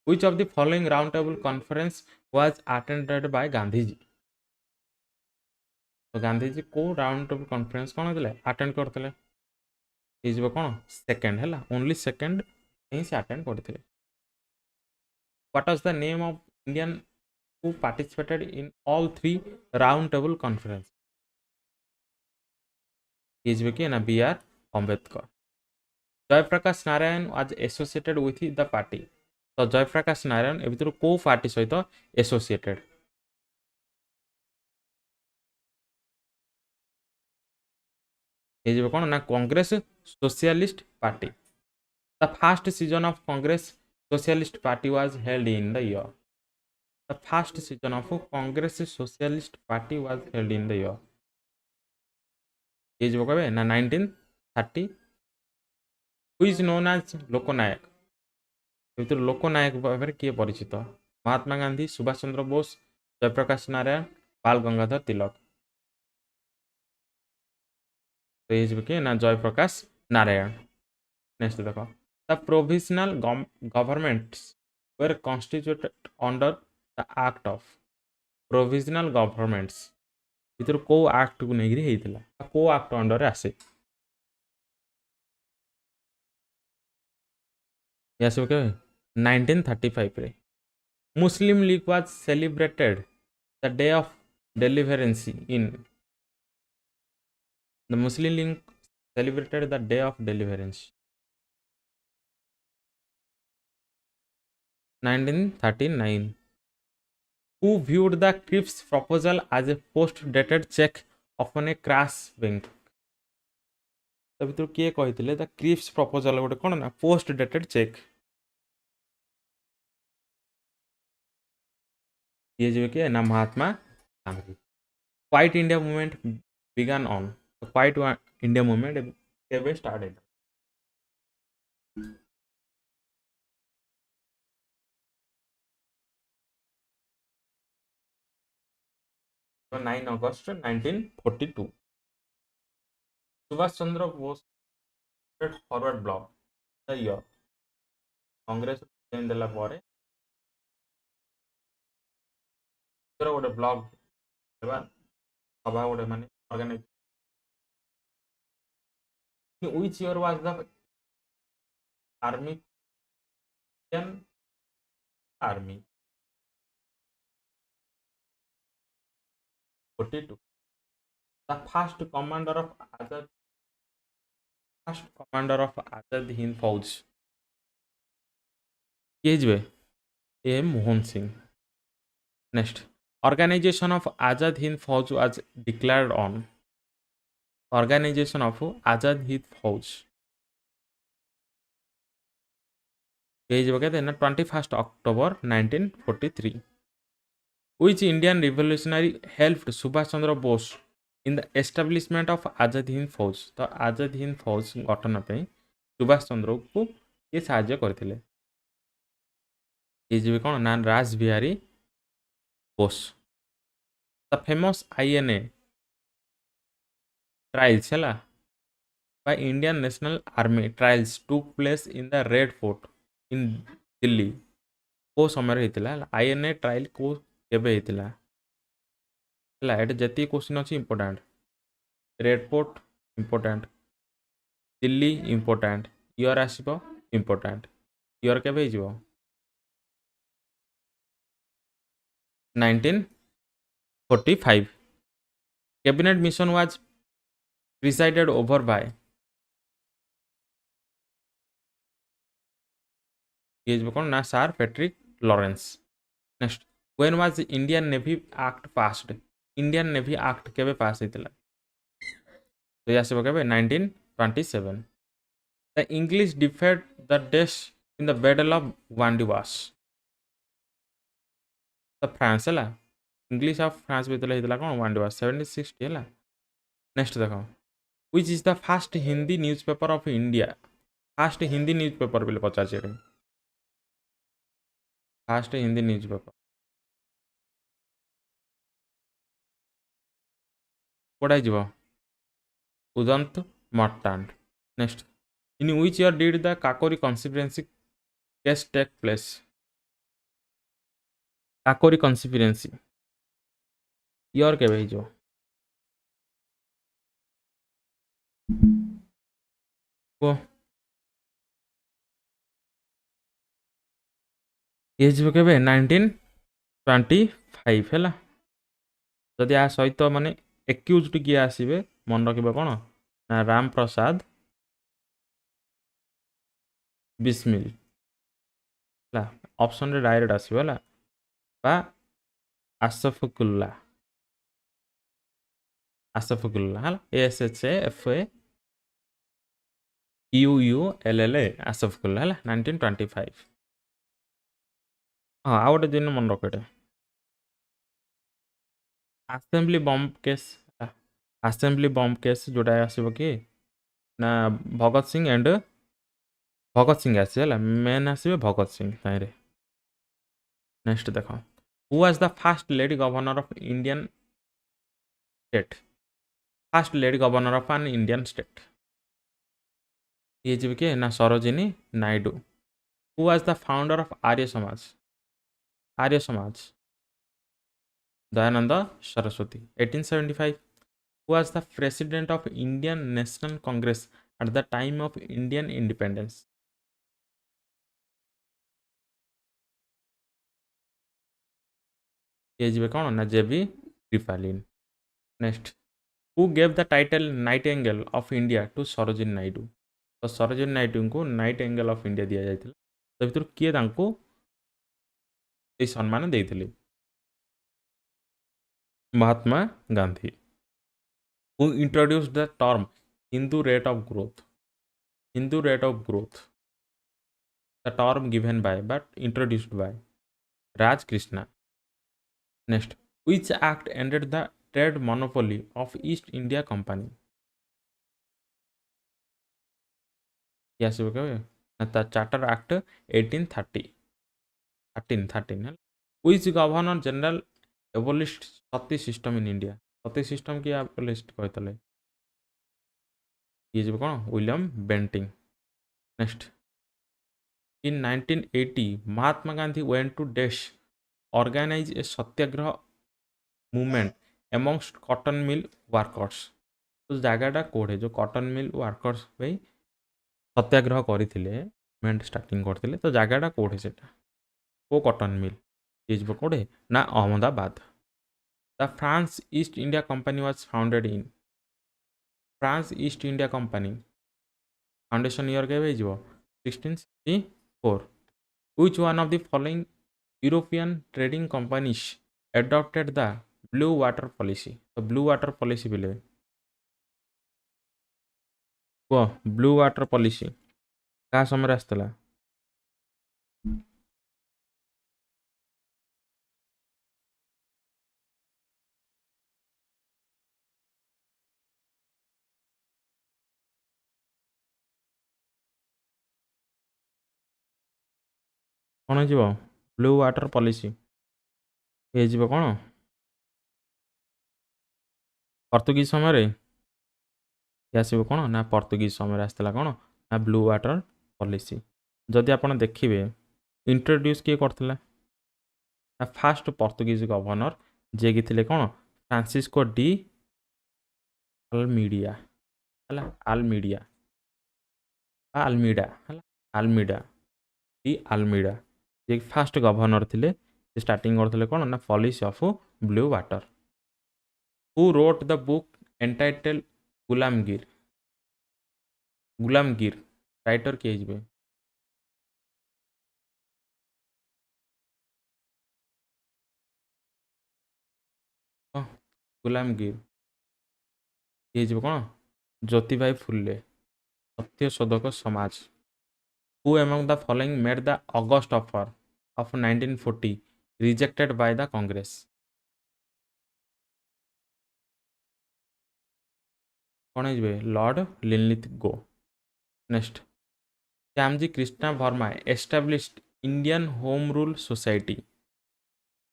Which of the following round table conference was attended by Gandhi ji. तो गांधी जी को round table conference कौन होते attend करते ये जो कौन सेकेंड है ओनली सेकेंड यहीं से अटेंड करते। What was the name of Indian who participated in all three round table conference? Is na B.R. Ambedkar. Jayaprakash Narayan was associated with the party. So Jayaprakash Narayan ए भितर को party सहित associated? कौन ना Congress socialist party. The first season of Congress Socialist Party was held in the year. The first season of Congress Socialist Party was held in the year. ये जो कहे ना 1930. Who is known as लोकनायक? भितर लोकनायक भाव किए परिचित? महात्मा गांधी, सुभाष चंद्र बोस, जयप्रकाश नारायण, बाल गंगाधर तिलक. तो ये किए ना जयप्रकाश नारायण. नेक्स्ट देखो. The provisional governments were constituted under the act of. Provisional governments भितर को act को नहीं हेइतिला, को act अंडर आसे. यस ओके 1935 रे. Muslim League was celebrated the day of deliverance in. The Muslim League celebrated the day of deliverance 1939. Who viewed the Cripps proposal as a post-dated check upon a crash bank? तो भितर किए कहिथिले the Cripps proposal गोटे कोन ना post dated cheque. ये जो कि ना Mahatma Gandhi. Quit India movement began on. Quit India movement केबे started? 9 August 1942. Subhash Chandra Bose forward bloc the year. Congress then देला परे गोटे ब्लॉक सभा गोटे माने organise. Which year was the army Indian army? 42. The first commander of Azad Hind Fauj. A. Mohan Singh. Next. Organization of Azad Hind Fauj was declared on. Organization of Azad Hind Fauj. 21st October 1943. Which Indian revolutionary helped Subhash Chandra Bose in the establishment of Azad Hind Fauj? तो Azad Hind Fauj गठन पे सुभाष चंद्र को ये साहाय्य करथिले. ये कौन ना राज Bihari Bose. The famous INA trials by Indian National Army trials took place in the Red Fort in Delhi. को समय हेतिला INA ट्रायल को केबे हेतिला? हला एट जति क्वेश्चन अछि important. Red fort important, Delhi important, year आसीबो इंपोर्टेंट. ईयर केबे हिजबो? 1945. Cabinet mission was presided over by. He is na Sir Patrick Lawrence. Next, when was the Indian Navy Act passed? Indian Navy Act kebe pass hitila? So yasibo kebe 1927. The English defeated the Dutch in the Battle of Wandiwas. The France hela. English of France bitala hitila kon Wandiwas 1760 hela. Next देखो. Which is the first Hindi newspaper of India? First Hindi newspaper बोले पचास जगह. First Hindi newspaper. What is it? Udant Martand. Next. In which year did the Kakori conspiracy case take place? Kakori conspiracy. Year के भेजो. वो ये जीव केबे 1925 है। जदि आ सहित माने एक्यूज्ड किए आसबे मन रखिबे कोन ना राम प्रसाद बिस्मिल है। ऑप्शन रे डायरेक्ट आसबे है बा आसफकुल्ला आसफकुल्ला है ASHAFAUULLA आसफकुल्ला है 1925। हाँ आ गोटे दिन मन रख असेंबली बम्ब केस असेंबली बम्ब केस जोटा आसब कि ना भगत सिंह आसे मेन आसबे भगत सिंह ताइरे। नेक्स्ट देख who was the first lady governor of Indian state first lady governor of an Indian state ये जीव किए ना Sarojini Naidu. Who was the founder of Arya Samaj Dayanand Saraswati 1875। Who was the president of Indian National Congress at the time of Indian independence? ये जीवे कौन ना J B Kripalani. Next who gave the title nightingale of India to Sarojini Naidu. तो सरोजिनी नायडू को नाइट एंगल ऑफ इंडिया दिया जायतिला तो भितर किए तांको ए सम्मान देइथिले Mahatma Gandhi. Who introduced the term Hindu rate of growth? Hindu rate of growth. The term given by but introduced by Raj Krishna. Next, which act ended the trade monopoly of East India Company? Yes, okay. The Charter Act 1830. 13. Which Governor General abolished sati system in India? Sati system की abolished कहतले ये जो कौन William Bentinck. Next in 1980 Mahatma Gandhi went to Desh organize a satyagraha movement amongst cotton mill workers। तो जगहटा कोड़े जो cotton mill workers भाई सत्याग्रह करथिले movement starting करथिले तो जगहटा कोड़े सेटा को कॉटन मिल ये जो कोड़े ना Ahmedabad. The France east India company was founded in France east India company foundation year के भेज 1664। Which one of the following European trading companies adopted the blue water policy? तो blue water policy बिले वो blue water policy क्या समय आसला कौन जीव ब्लू वाटर पॉलिसी ये जीव कौन पर्तुगीज समय आसो कौन ना पर्तुगीज समय आसला कौन ना ब्लू वाटर पॉलिसी। जदि आप देखिए इंट्रोड्यूस किए करथिला ना फास्ट पर्तुगीज गवर्नर जे कि थिले कौन फ्रांसिस्को डी आल्मीडिया है आल्मीडिया आल्मीडा है आल्मीडा डी आल्मीडा जे फास्ट गवर्नर थिले स्टार्टिंग करथिले कौन ना policy of blue water. Who wrote the book entitled Gulamgiri writer किए जीवे गुलामगिर ये जीव कौन ज्योतिबाई फुले Satya Shodhak Samaj. Who among the following made the August offer of 1940 rejected by the Congress. कौन है Lord Linlithgow. Next Shyamji Krishna Varma established Indian home rule society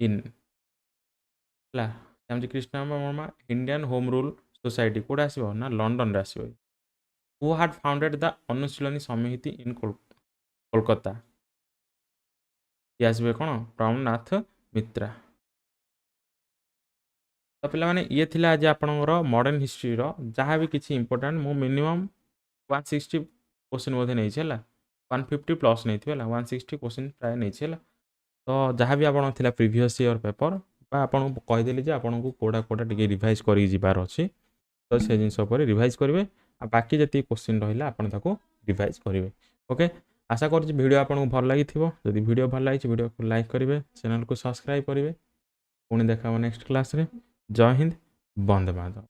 in Shyamji Krishna Varma Indian home rule society कौट आसो ना लंडन रे आसो। हु हाड फाउंडेड द अनुशीलनी समिति इन कोलकाता ये आसबे कौन प्रमनाथ मित्रा। तो पे ये थिला आज आपणकर मॉडर्न हिस्ट्री जहाँ भी किसी इंपोर्टेंट मु मिनिमम 160 क्वेश्चन बोधे नहीं 150 प्लस नहीं 160 क्वेश्चन प्राय नहीं है। तो जहाँ भी आपण थिला प्रीवियस ईयर पेपर बा आपण कहीदेली जे आपको कोड़ा टिके रिवाइज कर जीवार अच्छी तो से जिन रिवाइज करेंगे आ बाकी जी क्वेश्चन रहा आपड़ ताको रिवाइज करेंगे ओके आशा कर वीडियो आपको भल लगी जदि वीडियो भल लगी वीडियो को लाइक करेंगे चैनल को सब्सक्राइब करेंगे पुणी देखा नेक्स्ट क्लास रे जय हिंद वंदे मातरम।